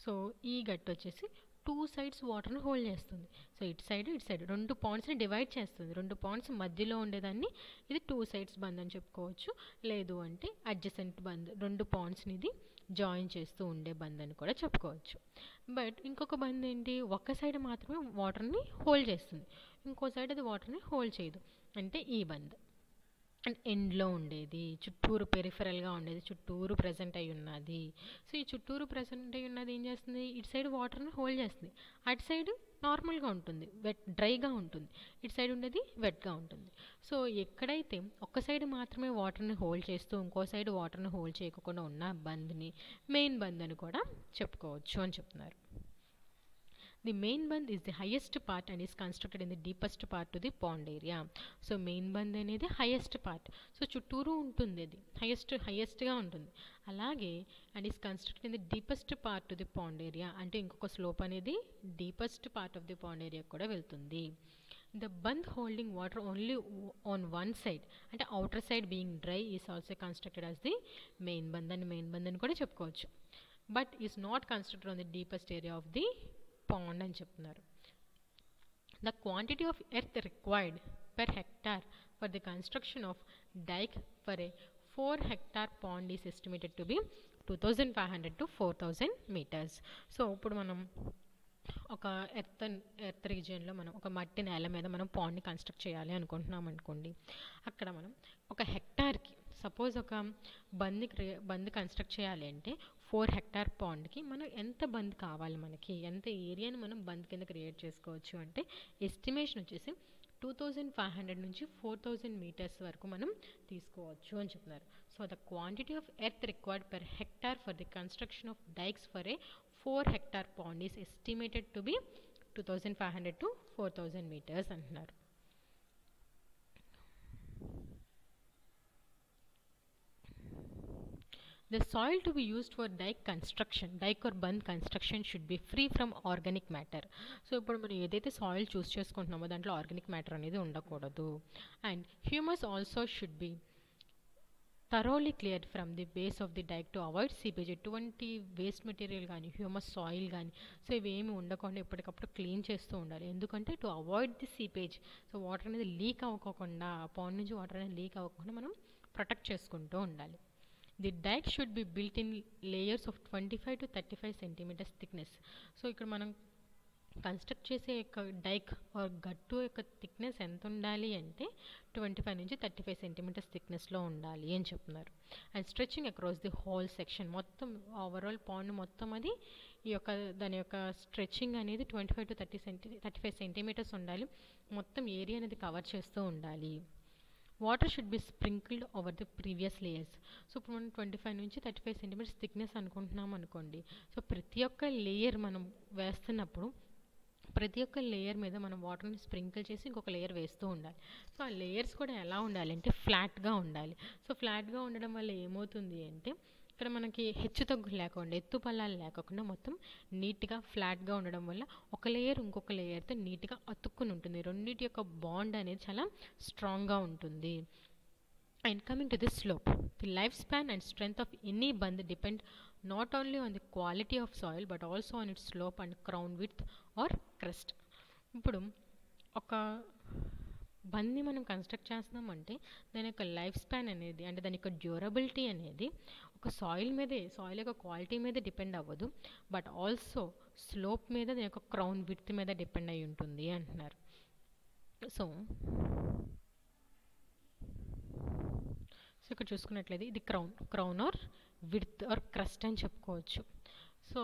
సో ఈ గట్టు వచ్చేసి 2 సైడ్స్ వాటర్ని హోల్డ్ చేస్తుంది. సో ఇటు సైడ్ 2 పాండ్స్ని డివైడ్ చేస్తుంది. 2 పాండ్స్ మధ్యలో ఉండేదాన్ని ఇది 2 సైడ్స్ బంద్ అని చెప్పుకోవచ్చు. లేదు అంటే అడ్జసెంట్ బంద్, 2 పాండ్స్ని ఇది జాయిన్ చేస్తూ ఉండే బంద్ అని కూడా చెప్పుకోవచ్చు. బట్ ఇంకొక బంద్ ఏంటి, ఒక సైడ్ మాత్రమే వాటర్ని హోల్డ్ చేస్తుంది, ఇంకో సైడ్ అది వాటర్ని హోల్డ్ చేయదు, అంటే ఈ బంద్. అండ్ ఎండ్లో ఉండేది, చుట్టూరు పెరిఫరల్గా ఉండేది, చుట్టూరు ప్రజెంట్ అయి ఉన్నది. సో ఈ చుట్టూరు ప్రజెంట్ అయి ఉన్నది ఏం చేస్తుంది, ఇటు సైడ్ వాటర్ని హోల్డ్ చేస్తుంది, అటు సైడ్ నార్మల్గా ఉంటుంది, డ్రైగా ఉంటుంది, ఇటు సైడ్ ఉండేది వెట్గా ఉంటుంది. సో ఎక్కడైతే ఒక సైడ్ మాత్రమే వాటర్ని హోల్డ్ చేస్తూ ఇంకో సైడ్ వాటర్ని హోల్డ్ చేయకుండా ఉన్న బంద్ని మెయిన్ బంద్ అని కూడా చెప్పుకోవచ్చు అని చెప్తున్నారు. The main band is the highest part and is constructed in the deepest part to the pond area. So main band అనేది highest part. సో చుట్టూరు ఉంటుంది, అది highestగా ఉంటుంది. అలాగే and is constructed in the deepest part to the pond area. అంటే ఇంకొక స్లోప్ అనేది deepest part of the pond area కూడా వెళ్తుంది. The bund holding water only on one side, అంటే outer side being dry is also constructed as the main band అని కూడా చెప్పుకోవచ్చు. But is not constructed on the deepest area of the pond అని చెప్తున్నారు. The quantity of earth required per hectare for the construction of dike for a 4 hectare pond is estimated to be 2500 to 4000 meters. So ఇప్పుడు మనం ఒక ఎర్త్ రీజియన్లో మనం ఒక మట్టి నేల మీద మనం పాండ్ని కన్స్ట్రక్ట్ చేయాలి అనుకుంటున్నాం అనుకోండి. అక్కడ మనం ఒక హెక్టార్కి సపోజ్ ఒక బంద్ కన్స్ట్రక్ట్ చేయాలి అంటే 4 హెక్టార్ పాండ్కి మనం ఎంత బంద్ కావాలి, మనకి ఎంత ఏరియాని మనం బంద్ కింద క్రియేట్ చేసుకోవచ్చు అంటే ఎస్టిమేషన్ వచ్చేసి 2500 నుంచి 4000 మీటర్స్ వరకు మనం తీసుకోవచ్చు అని చెప్తున్నారు. So the quantity of earth required per hectare for the construction of dikes for a 4 hectare pond is estimated to be 2500 to 4000 metres అంటున్నారు. The soil to be used for dike or bund construction should be free from organic matter. So ఇప్పుడు మనం ఏదైతే సాయిల్ చూస్ చేసుకుంటున్నామో దాంట్లో ఆర్గానిక్ మ్యాటర్ అనేది ఉండకూడదు. And humus also should be thoroughly cleared from the base of the dike to avoid seepage. ఎటువంటి వేస్ట్ మెటీరియల్ కానీ హ్యూమస్ సాయిల్ కానీ సో ఇవేమి ఉండకుండా ఎప్పటికప్పుడు క్లీన్ చేస్తూ ఉండాలి. ఎందుకంటే to avoid the seepage, so water అనేది లీక్ అవ్వకుండా, పాండ్ నుంచి వాటర్ అనేది లీక్ అవ్వకుండా మనం ప్రొటెక్ట్ చేసుకుంటూ ఉండాలి. The dike should be built in layers of 25 to 35 centimeters thickness. So ఇక్కడ మనం కన్స్ట్రక్ట్ చేసే యొక్క డైక్ ఆర్ గట్టు యొక్క థిక్నెస్ ఎంత ఉండాలి అంటే 25 నుంచి 35 సెంటీమీటర్స్ థిక్నెస్లో ఉండాలి అని చెప్తున్నారు. And stretching across the whole section, మొత్తం ఓవరాల్ పాండ్ మొత్తం అది ఈ యొక్క దాని యొక్క స్ట్రెచింగ్ అనేది 25 to 35 సెంటీమీటర్స్ ఉండాలి, మొత్తం ఏరియా అనేది కవర్ చేస్తూ ఉండాలి. Water should be sprinkled over the previous layers. So ఇప్పుడు మనం 25 నుంచి 35 సెంటీమీటర్స్ థిక్నెస్ అనుకుంటున్నాం అనుకోండి. సో ప్రతి ఒక్క లేయర్ మనం వేస్తున్నప్పుడు ప్రతి ఒక్క లేయర్ మీద మనం వాటర్ని స్ప్రింకిల్ చేసి ఇంకొక లేయర్ వేస్తూ ఉండాలి. సో ఆ లేయర్స్ కూడా ఎలా ఉండాలి అంటే ఫ్లాట్గా ఉండాలి. సో ఫ్లాట్గా ఉండడం వల్ల ఏమవుతుంది అంటే ఇక్కడ మనకి హెచ్చు తగ్గులు లేకుండా ఎత్తు పల్లాలు లేకుండా మొత్తం నీట్గా ఫ్లాట్గా ఉండడం వల్ల ఒక లేయర్ ఇంకొక లేయర్తో నీట్గా అతుక్కుని ఉంటుంది. రెండింటి యొక్క బాండ్ అనేది చాలా స్ట్రాంగ్గా ఉంటుంది. And coming to the slope, the lifespan and strength of any band depend not only on the quality of soil but also on its slope and crown width or crest. ఇప్పుడు ఒక బండ్ని మనం కన్స్ట్రక్ట్ చేస్తున్నామంటే దాని యొక్క లైఫ్ స్పాన్ అనేది అంటే దాని యొక్క డ్యూరబిలిటీ అనేది ఒక సాయిల్ యొక్క క్వాలిటీ మీద డిపెండ్ అవ్వదు, బట్ ఆల్సో స్లోప్ మీద దాని యొక్క క్రౌన్ విడ్త్ మీద డిపెండ్ అయి ఉంటుంది అంటున్నారు. సో ఇక్కడ చూసుకున్నట్లయితే ఇది crown or width or crust అని చెప్పుకోవచ్చు. సో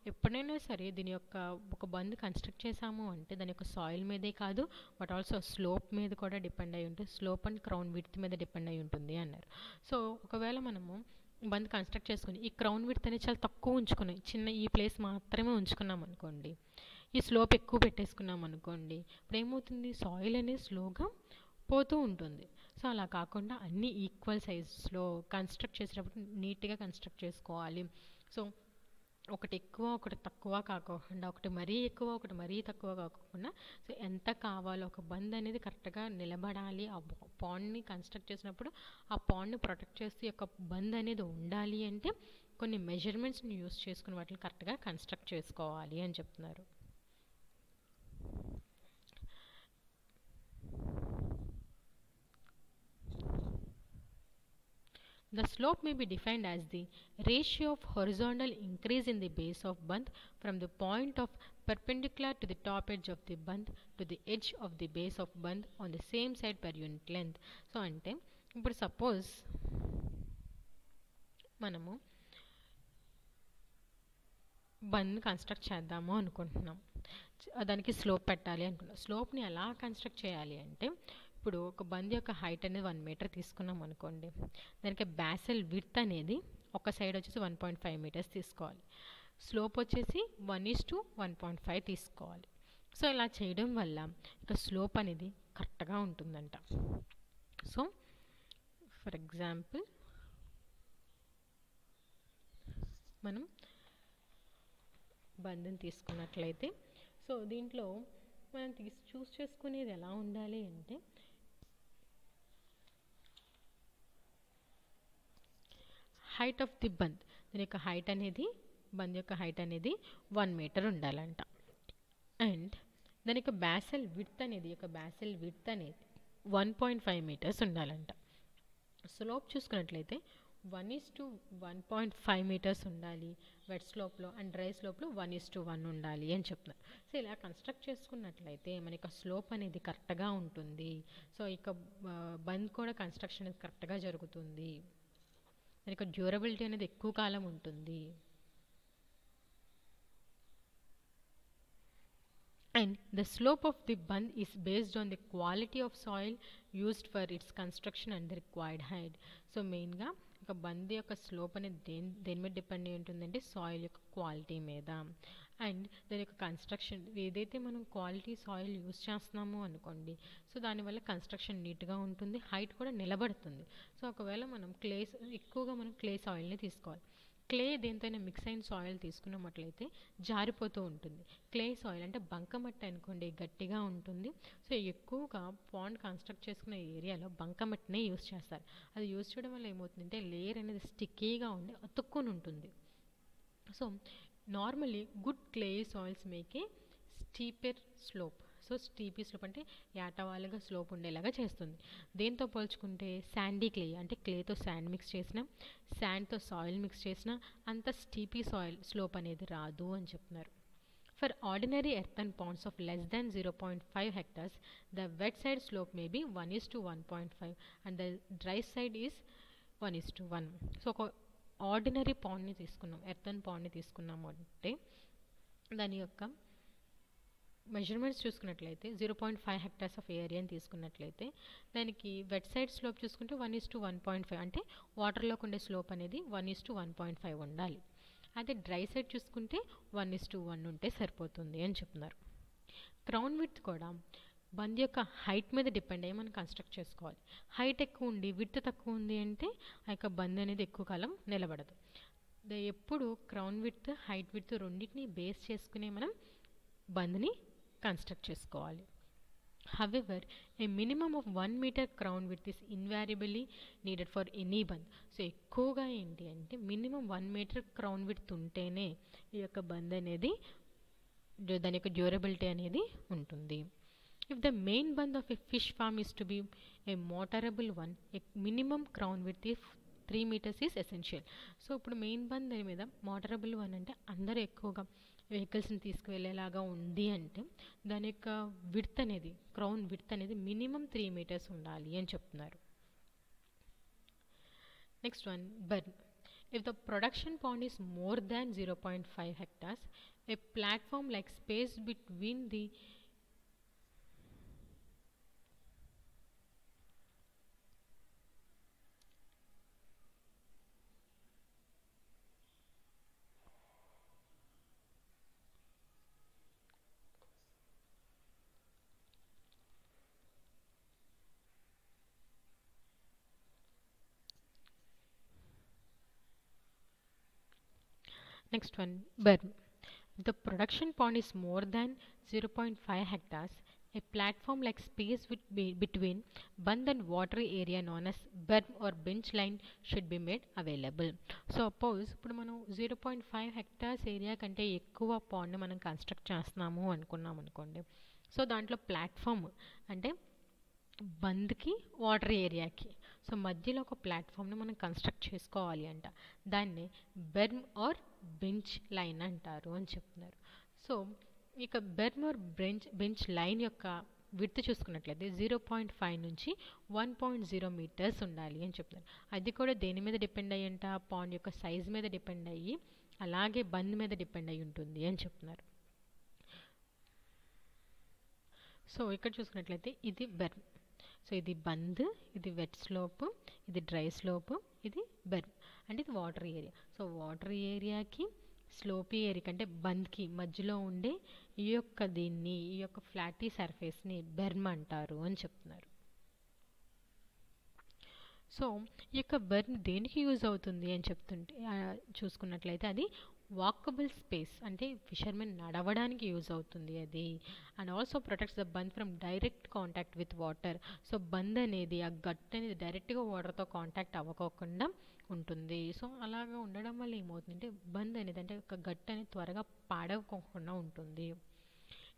ఎప్పుడైనా సరే దీని యొక్క ఒక బంద్ కన్స్ట్రక్ట్ చేసాము అంటే దాని యొక్క సాయిల్ మీదే కాదు బట్ ఆల్సో స్లోప్ మీద కూడా డిపెండ్ అయి ఉంటుంది, స్లోప్ అండ్ క్రౌన్ విడ్త్ మీద డిపెండ్ అయి ఉంటుంది అన్నారు. సో ఒకవేళ మనము బంద్ కన్స్ట్రక్ట్ చేసుకుని ఈ క్రౌన్ విడ్త్ అనేది చాలా తక్కువ ఉంచుకుని చిన్న ఈ ప్లేస్ మాత్రమే ఉంచుకున్నాం అనుకోండి, ఈ స్లోప్ ఎక్కువ పెట్టేసుకున్నాం అనుకోండి, ఇప్పుడు ఏమవుతుంది సాయిల్ అనేది స్లోగా పోతూ ఉంటుంది. సో అలా కాకుండా అన్ని ఈక్వల్ సైజెస్లో కన్స్ట్రక్ట్ చేసేటప్పుడు నీట్గా కన్స్ట్రక్ట్ చేసుకోవాలి. సో ఒకటి ఎక్కువ ఒకటి తక్కువ కాకుండా ఒకటి మరీ ఎక్కువ ఒకటి మరీ తక్కువ కాకుండా సో ఎంత కావాలో ఒక బంద్ అనేది కరెక్ట్గా నిలబడాలి. ఆ పాండ్ని కన్స్ట్రక్ట్ చేసినప్పుడు ఆ పాండ్ని ప్రొటెక్ట్ చేస్తూ యొక్క బంద్ అనేది ఉండాలి అంటే కొన్ని మెజర్మెంట్స్ని యూస్ చేసుకుని వాటిని కరెక్ట్గా కన్స్ట్రక్ట్ చేసుకోవాలి అని చెప్తున్నారు. The slope may be defined as the ratio of horizontal increase in the base of band from the point of perpendicular to the top edge of the band to the edge of the base of band on the same side per unit length. So ante ఇప్పుడు సపోజ్ మనము బంద్ కన్స్ట్రక్ట్ చేద్దాము అనుకుంటున్నాం, దానికి స్లోప్ పెట్టాలి అనుకున్నాం. స్లోప్ని ఎలా కన్స్ట్రక్ట్ చేయాలి అంటే ఇప్పుడు ఒక బంద్ యొక్క హైట్ అనేది 1 మీటర్ తీసుకున్నాం అనుకోండి, దానికి బేసల్ విడ్త్ అనేది ఒక సైడ్ వచ్చేసి 1.5 మీటర్స్ తీసుకోవాలి, స్లోప్ వచ్చేసి 1:1.5 తీసుకోవాలి. సో ఇలా చేయడం వల్ల ఇక స్లోప్ అనేది కరెక్ట్గా ఉంటుందంట. సో ఫర్ ఎగ్జాంపుల్ మనం బంద్ని తీసుకున్నట్లయితే సో దీంట్లో మనం చూస్ చేసుకునేది ఎలా ఉండాలి అంటే హైట్ ఆఫ్ ది బంద్, దీని యొక్క హైట్ అనేది బంద్ యొక్క హైట్ అనేది 1 మీటర్ ఉండాలంట. అండ్ దాని యొక్క బేసల్ విడ్త్ అనేది 1.5 మీటర్స్ ఉండాలంట. స్లోప్ చూసుకున్నట్లయితే 1:1.5 మీటర్స్ ఉండాలి వెట్ స్లోప్లో, అండ్ డ్రై స్లోప్లో 1:1 ఉండాలి అని చెప్తున్నారు. సో ఇలా కన్స్ట్రక్ట్ చేసుకున్నట్లయితే మనకి స్లోప్ అనేది కరెక్ట్గా ఉంటుంది. సో ఇక బంద్ కూడా కన్స్ట్రక్షన్ అనేది కరెక్ట్గా జరుగుతుంది, దానికి డ్యూరబిలిటీ అనేది ఎక్కువ కాలం ఉంటుంది. And the slope of the band is based on the quality of soil used for its construction and the required height. So మెయిన్గా ఒక బంద్ యొక్క స్లోప్ అనేది దేని మీద డిపెండ్ అయి ఉంటుందంటే సాయిల్ యొక్క క్వాలిటీ మీద. అండ్ దాని యొక్క కన్స్ట్రక్షన్ ఏదైతే మనం క్వాలిటీ సాయిల్ యూస్ చేస్తున్నామో అనుకోండి, సో దానివల్ల కన్స్ట్రక్షన్ నీట్గా ఉంటుంది, హైట్ కూడా నిలబడుతుంది. సో ఒకవేళ మనం ఎక్కువగా మనం క్లే సాయిల్ని తీసుకోవాలి. క్లే దేనితోనే మిక్స్ అయిన సాయిల్ తీసుకున్నట్లయితే జారిపోతూ ఉంటుంది. క్లే సాయిల్ అంటే బంకమట్టి అనుకోండి, గట్టిగా ఉంటుంది. సో ఎక్కువగా పాండ్ కన్స్ట్రక్ట్ చేసుకునే ఏరియాలో బంకమట్టినే యూస్ చేస్తారు. అది యూస్ చేయడం వల్ల ఏమవుతుందంటే లేయర్ అనేది స్టిక్కీగా ఉండి అతుక్కొని ఉంటుంది. So normally good clay soils make a steeper slope. So steepy slope అంటే ఏటవాలుగా స్లోప్ ఉండేలాగా చేస్తుంది. దేంతో పోల్చుకుంటే శాండీ క్లే అంటే క్లేతో శాండ్ మిక్స్ చేసినా, శాండ్తో సాయిల్ మిక్స్ చేసినా అంత స్టీపీ స్లోప్ అనేది రాదు అని చెప్తున్నారు. For ordinary earthen ponds of less than 0.5 hectares the wet side slope may be 1:1.5 and the dry side is 1:1. So ఒక ఆర్డినరీ పాండ్ని తీసుకున్నాం, ఎర్తన్ పాండ్ని తీసుకున్నాము అంటే దాని యొక్క మెజర్మెంట్స్ చూసుకున్నట్లయితే 0.5 hectares ఆఫ్ ఏరియాని తీసుకున్నట్లయితే దానికి వెట్ సైడ్ స్లోప్ చూసుకుంటే 1:1.5 అంటే వాటర్లోకి ఉండే స్లోప్ అనేది 1:1.5 ఉండాలి. అదే డ్రై సైడ్ చూసుకుంటే 1:1 ఉంటే సరిపోతుంది అని చెప్తున్నారు. క్రౌన్ విడ్త్ కూడా బంద్ యొక్క హైట్ మీద డిపెండ్ అయ్యి మనం కన్స్ట్రక్ట్ చేసుకోవాలి. హైట్ ఎక్కువ ఉండి విడ్త్ తక్కువ ఉంది అంటే ఆ యొక్క బంద్ అనేది ఎక్కువ కాలం నిలబడదు. ఎప్పుడు క్రౌన్ విడ్త్ హైట్ విడ్త్ రెండింటిని బేస్ చేసుకునే మనం బంద్ని కన్స్ట్రక్ట్ చేసుకోవాలి. However, a minimum of 1 meter crown width is invariably needed for any band. So ఎక్కువగా ఏంటి అంటే మినిమం 1 మీటర్ క్రౌన్ విడ్త్ ఉంటేనే ఈ యొక్క బంద్ అనేది దాని యొక్క డ్యూరబిలిటీ అనేది ఉంటుంది. If the main bund of a fish farm is to be a motorable one, a minimum crown width 3 metres is essential. So ఇప్పుడు మెయిన్ బంద్ దాని మీద మోటరబుల్ వన్ అంటే అందరూ ఎక్కువగా వెహికల్స్ని తీసుకువెళ్ళేలాగా ఉంది అంటే దాని యొక్క విడ్త్ అనేది క్రౌన్ విడ్త్ అనేది మినిమం 3 మీటర్స్ ఉండాలి అని చెప్తున్నారు. Next one, burn. If the production pond is more than 0.5 hectares, a platform like space between the Next one, berm. If the production pond is more than 0.5 hectares, a platform-like space between bund and watery area known as berm or bench line should be made available. So suppose ఇప్పుడు మనం 0.5 hectares ఏరియా కంటే ఎక్కువ పాండ్ మనం కన్స్ట్రక్ట్ చేస్తున్నాము అనుకున్నాం అనుకోండి. సో దాంట్లో ప్లాట్ఫామ్ అంటే బంద్కి వాటర్ ఏరియాకి సో మధ్యలో ఒక ప్లాట్ఫామ్ని మనం కన్స్ట్రక్ట్ చేసుకోవాలి అంట. దాన్ని బెర్మ్ ఆర్ బెంచ్ లైన్ అంటారు అని చెప్తున్నారు. సో ఇక బెర్మ్ ఆర్ బెంచ్ లైన్ యొక్క విడ్త్ చూసుకున్నట్లయితే 0.5 నుంచి 1.0 మీటర్స్ ఉండాలి అని చెప్తున్నారు. అది కూడా దేని మీద డిపెండ్ అయ్యి అంట, పాండ్ యొక్క సైజ్ మీద డిపెండ్ అయ్యి అలాగే బంద్ మీద డిపెండ్ అయ్యి ఉంటుంది అని చెప్తున్నారు. సో ఇక్కడ చూసుకున్నట్లయితే ఇది బెర్మ్. సో ఇది బంద్, ఇది వెట్ స్లోప్, ఇది డ్రై స్లోప్, ఇది బెర్మ్ అంటే ఇది వాటర్ ఏరియా. సో వాటర్ ఏరియాకి స్లోపీ ఏరియా అంటే బంద్కి మధ్యలో ఉండే ఈ యొక్క ఫ్లాటీ సర్ఫేస్ని బెర్మ్ అంటారు అని చెప్తున్నారు. సో ఈ యొక్క బెర్మ్ దేనికి యూజ్ అవుతుంది అని చెప్తుంటే చూసుకున్నట్లయితే అది వాకబుల్ స్పేస్ అంటే ఫిషర్మెన్ నడవడానికి యూజ్ అవుతుంది అది. And also protects the bund from direct contact with water. So bund అనేది ఆ గట్ అనేది డైరెక్ట్గా వాటర్తో కాంటాక్ట్ అవ్వకోకుండా ఉంటుంది. సో అలాగా ఉండడం వల్ల ఏమవుతుందంటే బంద్ అనేది అంటే ఒక గట్ అనేది త్వరగా పాడవకోకుండా ఉంటుంది.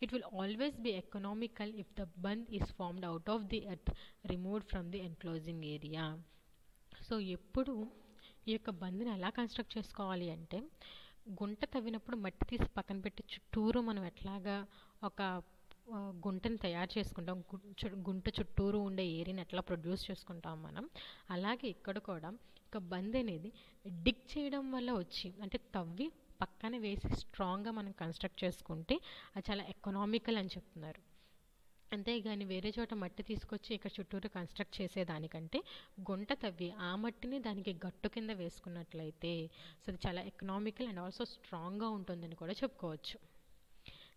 It will always be economical if the bund is formed out of the earth removed from the enclosing area. So ఎప్పుడు ఈ యొక్క బంద్ని ఎలా కన్స్ట్రక్ట్ చేసుకోవాలి అంటే గుంట తవ్వినప్పుడు మట్టి తీసి పక్కన పెట్టి చుట్టూరు మనం ఎట్లాగా ఒక గుంటను తయారు చేసుకుంటాం, గుంట చుట్టూరు ఉండే ఏరియాని ఎట్లా ప్రొడ్యూస్ చేసుకుంటాం మనం, అలాగే ఇక్కడ కూడా ఒక బంద్ అనేది డిగ్ చేయడం వల్ల వచ్చి అంటే తవ్వి పక్కన వేసి స్ట్రాంగ్గా మనం కన్స్ట్రక్ట్ చేసుకుంటే అది చాలా ఎకనామికల్ అని చెప్తున్నారు. అంతేగాని వేరే చోట మట్టి తీసుకొచ్చి ఇక్కడ చుట్టూరు కన్స్ట్రక్ట్ చేసేదానికంటే గుంట తవ్వి ఆ మట్టిని దానికి గట్టు కింద వేసుకున్నట్లయితే సో అది చాలా ఎకనామికల్ అండ్ ఆల్సో స్ట్రాంగ్గా ఉంటుందని కూడా చెప్పుకోవచ్చు.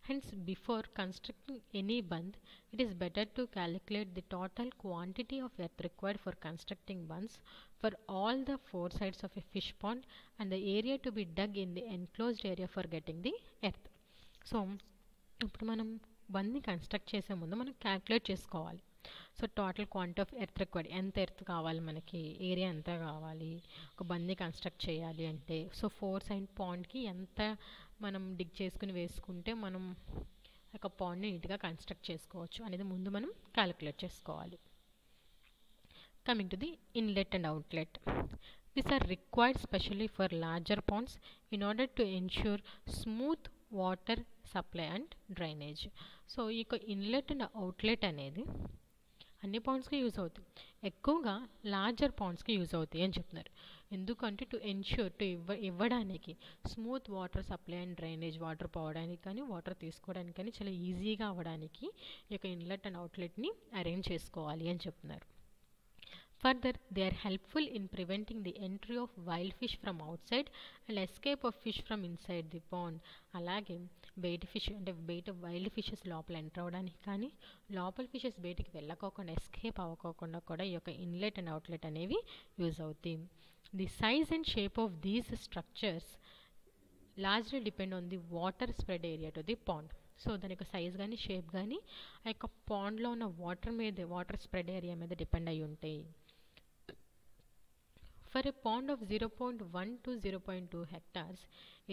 Hence, before constructing any bund, it is better to calculate the total quantity of earth required for constructing bunds for all the 4 sides of a fish pond and the area to be dug in the enclosed area for getting the earth. So, ఇప్పుడు మనం బండ్ని కన్స్ట్రక్ట్ చేసే ముందు మనం క్యాల్కులేట్ చేసుకోవాలి. So total quantity of earth required, ఎంత ఎర్త్ కావాలి మనకి, ఏరియా ఎంత కావాలి ఒక బండ్ని కన్స్ట్రక్ట్ చేయాలి అంటే. సో 4 సైడ్ పాండ్కి ఎంత మనం డిగ్ చేసుకుని వేసుకుంటే మనం ఒక పాండ్ని నీట్గా కన్స్ట్రక్ట్ చేసుకోవచ్చు అనేది ముందు మనం క్యాలిక్యులేట్ చేసుకోవాలి. Coming to the inlet and outlet. These are required specially for larger ponds in order to ensure smooth water supply and drainage. So ఈ ఇన్లెట్ అండ్ అవుట్లెట్ అనేది అన్ని పాండ్స్కి యూజ్ అవుతాయి, ఎక్కువగా లార్జర్ పాండ్స్కి యూజ్ అవుతాయి అని చెప్తున్నారు. ఎందుకంటే టు ఎన్ష్యూర్ ఇవ్వడానికి smooth water supply and drainage, water పోవడానికి కానీ వాటర్ తీసుకోవడానికి కానీ చాలా ఈజీగా అవ్వడానికి ఈ యొక్క ఇన్లెట్ అండ్ అవుట్లెట్ని అరేంజ్ చేసుకోవాలి అని చెప్తున్నారు. Further, they are helpful in preventing the entry of wild fish from outside and escape of fish from inside the pond. అలాగే బయట ఫిష్ అంటే బయట వైల్డ్ ఫిషెస్ లోపల ఎంటర్ అవ్వడానికి కానీ లోపల ఫిషెస్ బయటికి వెళ్ళకోకుండా ఎస్కేప్ అవ్వకోకుండా కూడా ఈ యొక్క ఇన్లెట్ అండ్ అవుట్లెట్ అనేవి యూజ్ అవుతాయి. The size and shape of these structures largely depend on the water spread area to the pond. So దాని యొక్క సైజ్ కానీ షేప్ కానీ ఆ యొక్క పాండ్లో ఉన్న వాటర్ స్ప్రెడ్ ఏరియా మీద డిపెండ్ అయి ఉంటాయి. For a pond of 0.1 to 0.2 hectares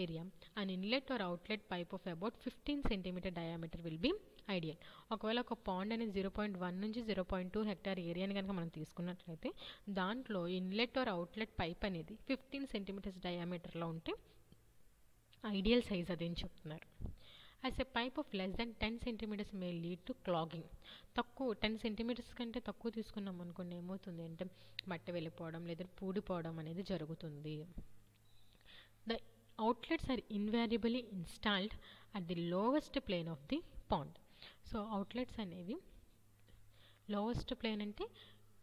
area, an inlet or outlet pipe of about 15 cm diameter will be ideal. ఒకవేళ ఒక పాండ్ అనేది 0.1 నుంచి 0.2 హెక్టార్ ఏరియాని కనుక మనం తీసుకున్నట్లయితే దాంట్లో ఇన్లెట్ ఆర్ అవుట్లెట్ పైప్ అనేది 15 సెంటీమీటర్స్ డయామీటర్లో ఉంటే ఐడియల్ సైజ్ అదేని చెప్తున్నారు. As a pipe of less than 10 centimeters may lead to clogging. తక్కువ 10 సెంటీమీటర్స్ కంటే తక్కువ తీసుకున్నాం అనుకోండి ఏమవుతుంది అంటే మట్టి వెళ్ళిపోవడం లేదా పూడిపోవడం అనేది జరుగుతుంది. The outlets are invariably installed at the lowest plane of the pond. So outlets అనేవి లోవెస్ట్ ప్లేన్ అంటే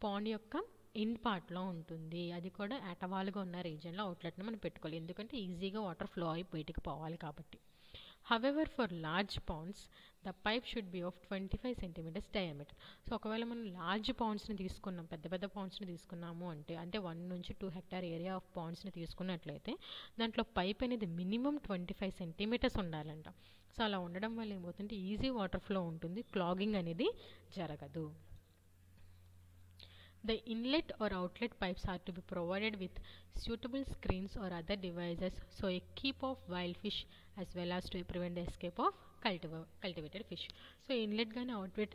పాండ్ యొక్క ఎండ్ పార్ట్లో ఉంటుంది. అది కూడా ఏటవాలుగా ఉన్న రీజియన్లో అవుట్లెట్ని మనం పెట్టుకోవాలి, ఎందుకంటే ఈజీగా వాటర్ ఫ్లో అయి బయటికి పోవాలి కాబట్టి. However, for large ponds, the pipe should be of 25 centimeters diameter. So ఒకవేళ మనం లార్జ్ పాండ్స్ని తీసుకున్నాం, పెద్ద పాండ్స్ని తీసుకున్నాము అంటే 1 నుంచి 2 హెక్టార్ ఏరియా ఆఫ్ పాండ్స్ని తీసుకున్నట్లయితే దాంట్లో పైప్ అనేది మినిమం 25 సెంటీమీటర్స్ ఉండాలంట. సో అలా ఉండడం వల్ల ఏమవుతుందంటే ఈజీ వాటర్ ఫ్లో ఉంటుంది, క్లాగింగ్ అనేది జరగదు. The inlet or outlet pipes are to be provided with suitable screens or other devices so a keep of wild fish as well as to prevent the escape of cultivated fish. So inlet కానీ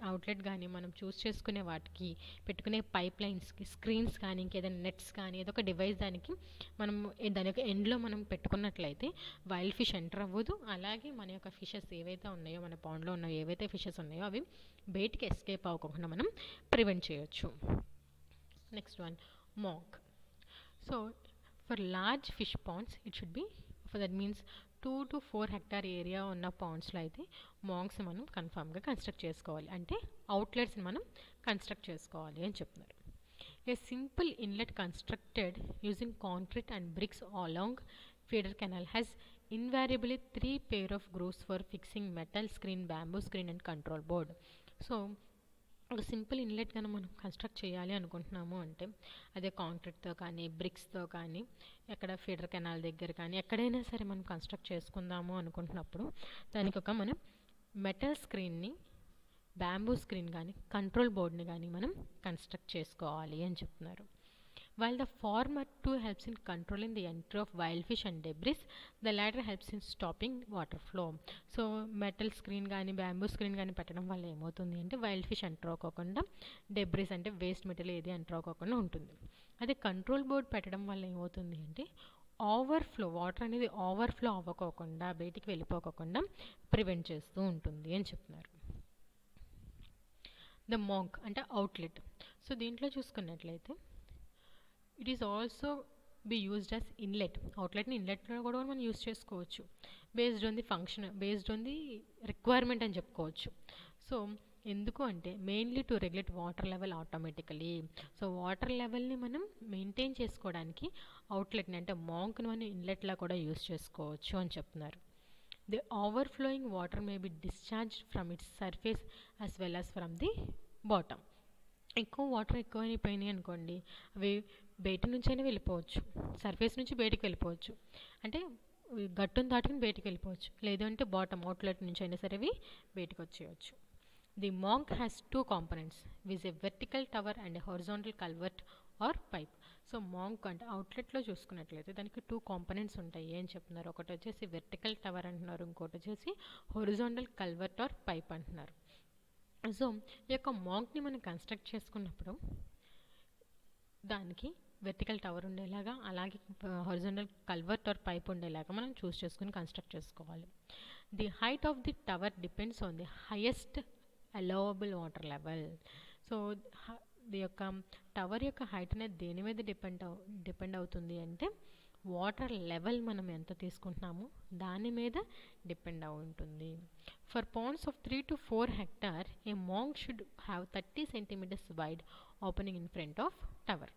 అవుట్లెట్ కానీ మనం చూస్ చేసుకునే వాటికి పెట్టుకునే పైప్ లైన్స్కి స్క్రీన్స్ కానీ ఇంకేదైనా నెట్స్ కానీ ఏదో ఒక డివైస్ దానికి మనం దాని యొక్క ఎండ్లో మనం పెట్టుకున్నట్లయితే వైల్డ్ ఫిష్ ఎంటర్ అవ్వదు. అలాగే మన యొక్క ఫిషెస్ ఏవైతే ఉన్నాయో మన పాండ్లో ఉన్న ఏవైతే ఫిషెస్ ఉన్నాయో అవి బయటికి ఎస్కేప్ అవ్వకుండా మనం ప్రివెంట్ చేయొచ్చు. Next one, monk. So for large fish ponds it should be, for that means 2 to 4 hectare area ఉన్న పాండ్స్లో అయితే మాంక్స్ మనం కన్ఫామ్గా కన్స్ట్రక్ట్ చేసుకోవాలి, అంటే అవుట్లెట్స్ని మనం కన్స్ట్రక్ట్ చేసుకోవాలి అని చెప్తున్నారు. A simple inlet constructed using concrete and bricks along feeder canal has invariably 3 pair of grooves for fixing metal screen, bamboo screen and control board. So ఒక సింపుల్ ఇన్లెట్ కన్నా మనం కన్స్ట్రక్ట్ చేయాలి అనుకుంటున్నాము అంటే అదే కాంక్రీట్తో కానీ బ్రిక్స్తో కానీ ఎక్కడ ఫీడర్ కెనాల్ దగ్గర కానీ ఎక్కడైనా సరే మనం కన్స్ట్రక్ట్ చేసుకుందాము అనుకుంటున్నప్పుడు దానికి ఒక మనం మెటల్ స్క్రీన్ని, బ్యాంబూ స్క్రీన్ కానీ కంట్రోల్ బోర్డ్ని కానీ మనం కన్స్ట్రక్ట్ చేసుకోవాలి అని చెప్తున్నారు. While the former two helps in controlling the entry of wild fish and debris, the latter helps in stopping water flow. So metal screen కానీ బ్యాంబూ స్క్రీన్ కానీ పెట్టడం వల్ల ఏమవుతుంది అంటే వైల్డ్ ఫిష్ ఎంటర్ అవ్వకుండా, డెబ్రిస్ అంటే వేస్ట్ మెటీరియల్ ఏది ఎంటర్ అవ్వకుండా ఉంటుంది. అదే కంట్రోల్ బోర్డ్ పెట్టడం వల్ల ఏమవుతుంది అంటే ఓవర్ఫ్లో, వాటర్ అనేది ఓవర్ఫ్లో అవ్వకోకుండా బయటికి వెళ్ళిపోకుండా ప్రివెంట్ చేస్తూ ఉంటుంది అని చెప్తున్నారు. ద మాంక్ అంటే అవుట్లెట్. సో దీంట్లో చూసుకున్నట్లయితే it is also be used as inlet. అవుట్లెట్ని ఇన్లెట్లో కూడా మనం యూజ్ చేసుకోవచ్చు, based on the function, based on the requirement అని చెప్పుకోవచ్చు. సో ఎందుకు అంటే mainly to regulate water level automatically. So water లెవెల్ని మనం మెయింటైన్ చేసుకోవడానికి అవుట్లెట్ని అంటే మాంక్ని మనం ఇన్లెట్లా కూడా యూజ్ చేసుకోవచ్చు అని చెప్తున్నారు. The overflowing water may be discharge from it's surface as well as from the bottom. ఎక్కువ వాటర్ ఎక్కువైపోయినాయి అనుకోండి అవి బయట నుంచి అయినా వెళ్ళిపోవచ్చు, సర్ఫేస్ నుంచి బయటికి వెళ్ళిపోవచ్చు, అంటే గట్టును దాటుకుని బయటికి వెళ్ళిపోవచ్చు, లేదంటే బాటమ్ అవుట్లెట్ నుంచి అయినా సరే అవి బయటకు వచ్చేయచ్చు. The monk has 2 components, viz a vertical tower and horizontal culvert or pipe. So monk అంటే అవుట్లెట్లో చూసుకున్నట్లయితే దానికి 2 components ఉంటాయి అని చెప్తున్నారు. ఒకటి వచ్చేసి వెర్టికల్ టవర్ అంటున్నారు, ఇంకోటి వచ్చేసి హారిజాంటల్ కల్వర్ట్ ఆర్ పైప్ అంటున్నారు. సో ఈ యొక్క మాంక్ని మనం కన్స్ట్రక్ట్ చేసుకున్నప్పుడు దానికి వెర్టికల్ టవర్ ఉండేలాగా అలాగే హారిజాంటల్ కల్వర్ట్ ఆర్ పైప్ ఉండేలాగా మనం చూస్ చేసుకుని కన్స్ట్రక్ట్ చేసుకోవాలి. The height of the tower depends on the highest allowable water level. So the యొక్క టవర్ యొక్క హైట్ అనేది దేని మీద డిపెండ్ అవుతుంది అంటే వాటర్ లెవెల్ మనం ఎంత తీసుకుంటున్నామో దాని మీద డిపెండ్ అయి ఉంటుంది. For ponds of 3 to 4 hectare a monk should have 30 centimeters wide opening in front of tower.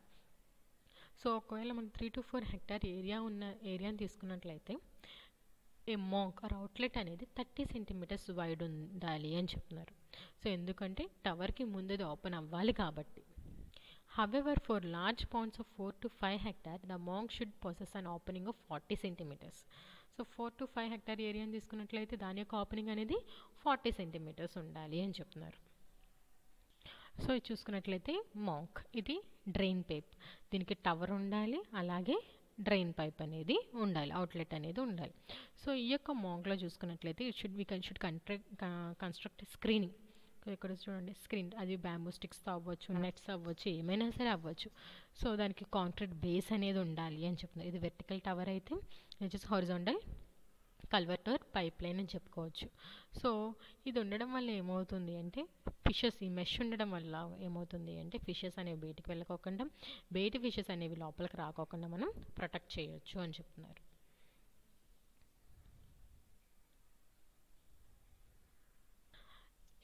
So ఒకవేళ మనం 3 to 4 హెక్టార్ ఏరియాని తీసుకున్నట్లయితే ఏ మాంక్ ఆర్ అవుట్లెట్ అనేది 30 సెంటీమీటర్స్ వైడ్ ఉండాలి అని చెప్తున్నారు. సో ఎందుకంటే టవర్కి ముందు ఓపెన్ అవ్వాలి కాబట్టి. However, for large ponds of 4 to 5 hectare, the monk should possess an opening of 40 centimeters. So 4 to 5 hectare ఏరియాని తీసుకున్నట్లయితే దాని యొక్క ఓపెనింగ్ అనేది 40 సెంటీమీటర్స్ ఉండాలి అని చెప్తున్నారు. సో ఇది చూసుకున్నట్లయితే మాంక్, ఇది డ్రైన్ పైప్, దీనికి టవర్ ఉండాలి, అలాగే డ్రైన్ పైప్ అనేది ఉండాలి, అవుట్లెట్ అనేది ఉండాలి. సో ఈ యొక్క మాంక్లో చూసుకున్నట్లయితే వీ షుడ్ కన్స్ట్రక్ట్ స్క్రీనింగ్. ఇక్కడ చూడండి స్క్రీన్, అది బ్యాంబూ స్టిక్స్తో అవ్వచ్చు, నెట్స్ అవ్వచ్చు, ఏమైనా సరే అవ్వచ్చు. సో దానికి కాంక్రీట్ బేస్ అనేది ఉండాలి అని చెప్తున్నారు. ఇది వెర్టికల్ టవర్ అయితే ఇది horizontal culvert or pipeline అని చెప్పుకోవచ్చు. సో ఇది ఉండడం వల్ల ఏమవుతుంది అంటే ఫిషెస్, ఈ మెష్ ఉండడం వల్ల ఏమవుతుంది అంటే ఫిషెస్ అనేవి బయటికి వెళ్ళకోకుండా, బయటి ఫిషెస్ అనేవి లోపలికి రాకోకుండా మనం ప్రొటెక్ట్ చేయొచ్చు అని చెప్తున్నారు.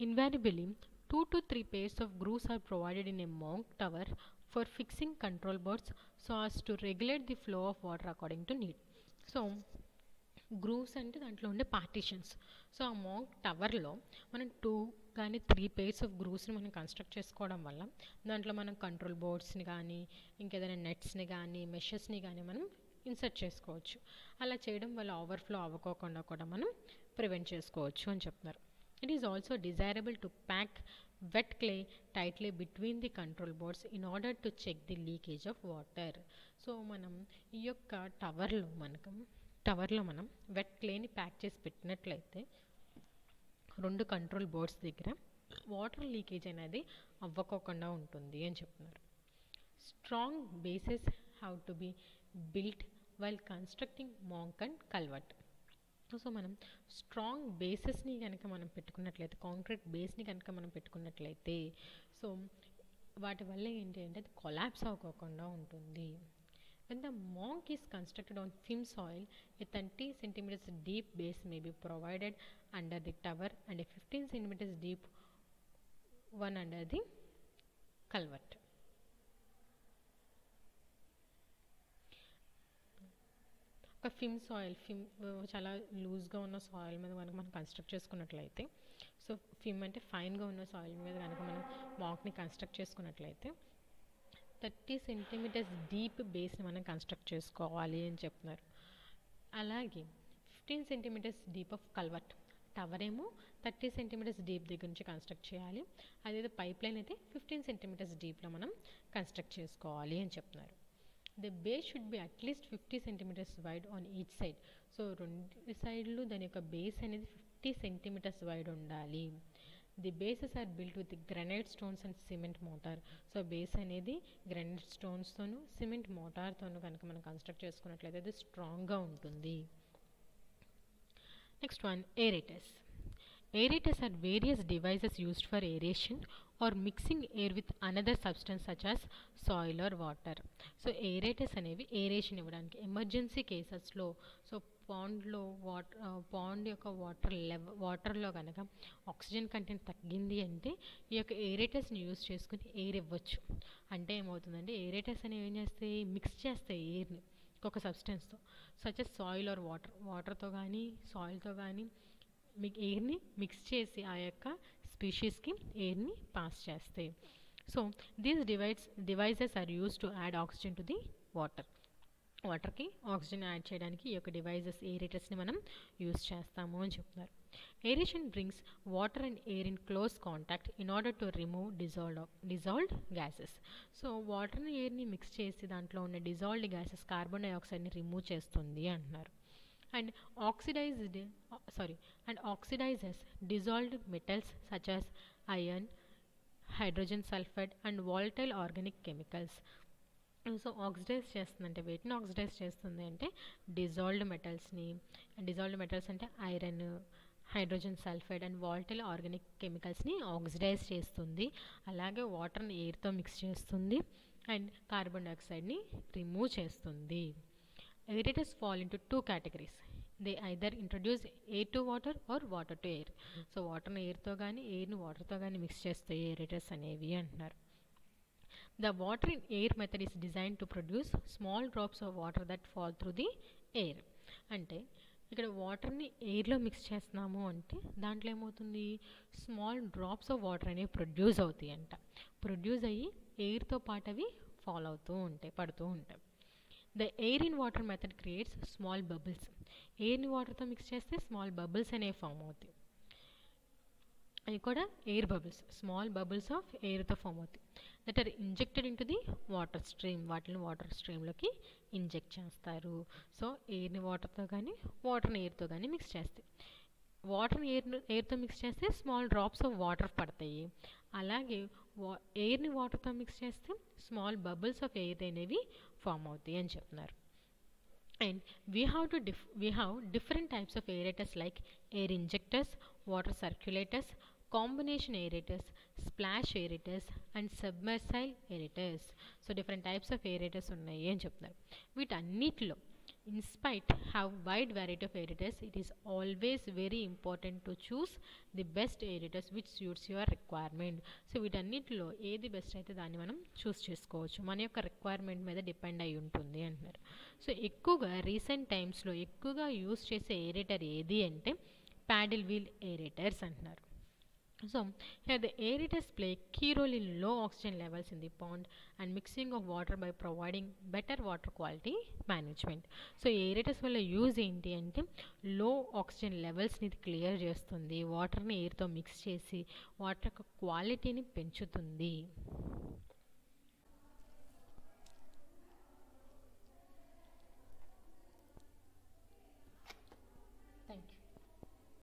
Invariably, 2 to 3 pairs of grooves are provided in a monk tower for fixing control boards so as to regulate the flow of water according to need. So, grooves అంటే దాంట్లో ఉండే పార్టీషన్స్. సో ఆ మాంక్ టవర్లో మనం 2 కానీ 3 pairs of గ్రూవ్స్ని మనం కన్స్ట్రక్ట్ చేసుకోవడం వల్ల దాంట్లో మనం కంట్రోల్ బోర్డ్స్ని కానీ ఇంకేదైనా నెట్స్ని కానీ మెషెస్ని కానీ మనం ఇన్సర్ట్ చేసుకోవచ్చు. అలా చేయడం వల్ల ఓవర్ఫ్లో అవ్వకోకుండా కూడా మనం ప్రివెంట్ చేసుకోవచ్చు అని చెప్తున్నారు. It is also desirable to pack wet clay tightly between the control boards in order to check the leakage of water. So మనం ఈ యొక్క టవర్లో మనం వెట్ క్లేని ప్యాక్ చేసి పెట్టినట్లయితే 2 కంట్రోల్ బోర్డ్స్ దగ్గర వాటర్ లీకేజ్ అనేది అవ్వకోకుండా ఉంటుంది అని చెప్తున్నారు. Strong bases have to be built while constructing monk and culvert. So మనం స్ట్రాంగ్ బేసెస్ని కనుక మనం పెట్టుకున్నట్లయితే, కాంక్రీట్ బేస్ని కనుక మనం పెట్టుకున్నట్లయితే సో వాటి వల్ల ఏంటి అంటే అది కొలాప్స్ అవ్వకుండా ఉంటుంది. When the monk is constructed on film soil, a 30 centimeters deep base may be provided under the tower and a 15 centimeters deep one under the culvert. ఒక ఫిమ్ చాలా లూజ్గా ఉన్న సాయిల్ మీద కనుక మనం కన్స్ట్రక్ట్ చేసుకున్నట్లయితే, సో ఫిమ్ అంటే ఫైన్గా ఉన్న సాయిల్ మీద కనుక మనం మాంక్ని కన్స్ట్రక్ట్ చేసుకున్నట్లయితే 30 సెంటీమీటర్స్ డీప్ బేస్ని మనం కన్స్ట్రక్ట్ చేసుకోవాలి అని చెప్తున్నారు. అలాగే 15 centimetres deep of culvert, tower ఏమో 30 సెంటీమీటర్స్ డీప్ దగ్గర నుంచి కన్స్ట్రక్ట్ చేయాలి. అదేదో పైప్ లైన్ అయితే 15 సెంటీమీటర్స్ డీప్లో మనం కన్స్ట్రక్ట్ చేసుకోవాలి అని చెప్తున్నారు. The base should be at least 50 centimeters wide on each side. So 2 సైడ్లు దాని యొక్క బేస్ అనేది 50 సెంటీమీటర్స్ వైడ్ ఉండాలి. The bases are built with granite stones and cement mortar. So base అనేది గ్రానైట్ స్టోన్స్తోను సిమెంట్ మోటార్తోను కనుక మనం కన్స్ట్రక్ట్ చేసుకున్నట్లయితే అది స్ట్రాంగ్గా ఉంటుంది. Next one, aerators. Aerators are various devices used for aeration or mixing air with another substance such as soil or water. So aerators అనేవి ఏరేషన్ ఇవ్వడానికి ఎమర్జెన్సీ కేసెస్లో, సో పాండ్ యొక్క వాటర్లో కనుక ఆక్సిజన్ కంటెంట్ తగ్గింది అంటే ఈ యొక్క ఏరేటర్స్ని యూజ్ చేసుకుని ఎయిర్ ఇవ్వచ్చు. అంటే ఏమవుతుందంటే ఏరేటర్స్ అనేవి ఏం చేస్తాయి, మిక్స్ చేస్తాయి ఎయిర్ని ఒక సబ్స్టెన్స్తో, సచ్ as సాయిల్ ఆర్ వాటర్తో కానీ సాయిల్తో కానీ మీకు ఎయిర్ని మిక్స్ చేసి ఆ యొక్క స్పీషీస్కి ఎయిర్ని పాస్ చేస్తాయి. So these devices are use to add oxygen to the వాటర్కి ఆక్సిజన్ యాడ్ చేయడానికి ఈ యొక్క డివైజెస్ ఏరేటర్స్ని మనం యూజ్ చేస్తాము అని చెప్తున్నారు. Aeration brings water and air in close contact in order to remove dissolved gases. So వాటర్ని ఎయిర్ని మిక్స్ చేసి దాంట్లో ఉన్న డిజాల్వ్డ్ గ్యాసెస్, కార్బన్ డైఆక్సైడ్ని రిమూవ్ చేస్తుంది అంటున్నారు. And oxidizes dissolved metals such as iron, hydrogen sulfide and volatile organic chemicals. So oxidize చేస్తుందంటే వేటిని ఆక్సిడైజ్ చేస్తుంది అంటే డిజాల్వ్డ్ మెటల్స్ అంటే iron, hydrogen sulphide and volatile organic కెమికల్స్ని ఆక్సిడైజ్ చేస్తుంది. అలాగే వాటర్ని ఎయిర్తో మిక్స్ చేస్తుంది అండ్ కార్బన్ డైఆక్సైడ్ని రిమూవ్ చేస్తుంది. Aerators fall into 2 categories, they either introduce air to water or water to air. So వాటర్ని ఎయిర్తో కానీ ఎయిర్ని వాటర్తో కానీ మిక్స్ చేస్తాయి ఏరేటర్స్ అనేవి అంటున్నారు. The water in air method is designed to produce small drops of water that fall through the air. అంటే ఇక్కడ వాటర్ని ఎయిర్లో మిక్స్ చేస్తున్నాము అంటే దాంట్లో ఏమవుతుంది, స్మాల్ డ్రాప్స్ ఆఫ్ వాటర్ అనేవి ప్రొడ్యూస్ అవుతాయి అంట. ప్రొడ్యూస్ అయ్యి ఎయిర్తో పాటు అవి ఫాల్ అవుతూ ఉంటాయి, పడుతూ ఉంటాయి. The air in water method creates small bubbles. ఎయిర్ని వాటర్తో మిక్స్ చేస్తే స్మాల్ బబుల్స్ అనేవి ఫామ్ అవుతాయి. అవి కూడా air bubbles, small bubbles of ఎయిర్తో ఫామ్ అవుతాయి. That are injected into the water stream. వాటిని వాటర్ స్ట్రీమ్లోకి ఇంజెక్ట్ చేస్తారు. సో ఎయిర్ని వాటర్తో కానీ వాటర్ని ఎయిర్తో కానీ మిక్స్ చేస్తాయి. వాటర్ని ఎయిర్తో మిక్స్ చేస్తే స్మాల్ డ్రాప్స్ ఆఫ్ వాటర్ పడతాయి. అలాగే ఎయిర్ని వాటర్తో మిక్స్ చేస్తే స్మాల్ బబుల్స్ ఆఫ్ ఎయిర్ అనేవి ఫామ్ అవుతాయి అని చెప్తున్నారు. And we have different types of aerators like air injectors, water circulators, combination aerators, splash aerators and submersible aerators. So different types of aerators ఉన్నాయి అని చెప్తున్నారు. వీటన్నిటిలో in spite have wide variety of aerators, it is always very important to choose the best aerators which suits your requirement. So వీటన్నిటిలో ఏది బెస్ట్ అయితే దాన్ని మనం చూస్ చేసుకోవచ్చు, మన యొక్క రిక్వైర్మెంట్ మీద డిపెండ్ అయి ఉంటుంది అంటున్నారు. సో ఎక్కువగా రీసెంట్ టైమ్స్లో ఎక్కువగా యూస్ చేసే ఏరేటర్ ఏది అంటే ప్యాడిల్ వీల్ ఏరేటర్స్ అంటున్నారు. So here the aerators play a key role in low oxygen levels in the pond and mixing of water by providing better water quality management. So aerators వల్ల యూజ్ ఏంటి అంటే లో ఆక్సిజన్ లెవెల్స్ని ఇది క్లియర్ చేస్తుంది, వాటర్ని ఎయిర్తో మిక్స్ చేసి వాటర్ యొక్క క్వాలిటీని పెంచుతుంది.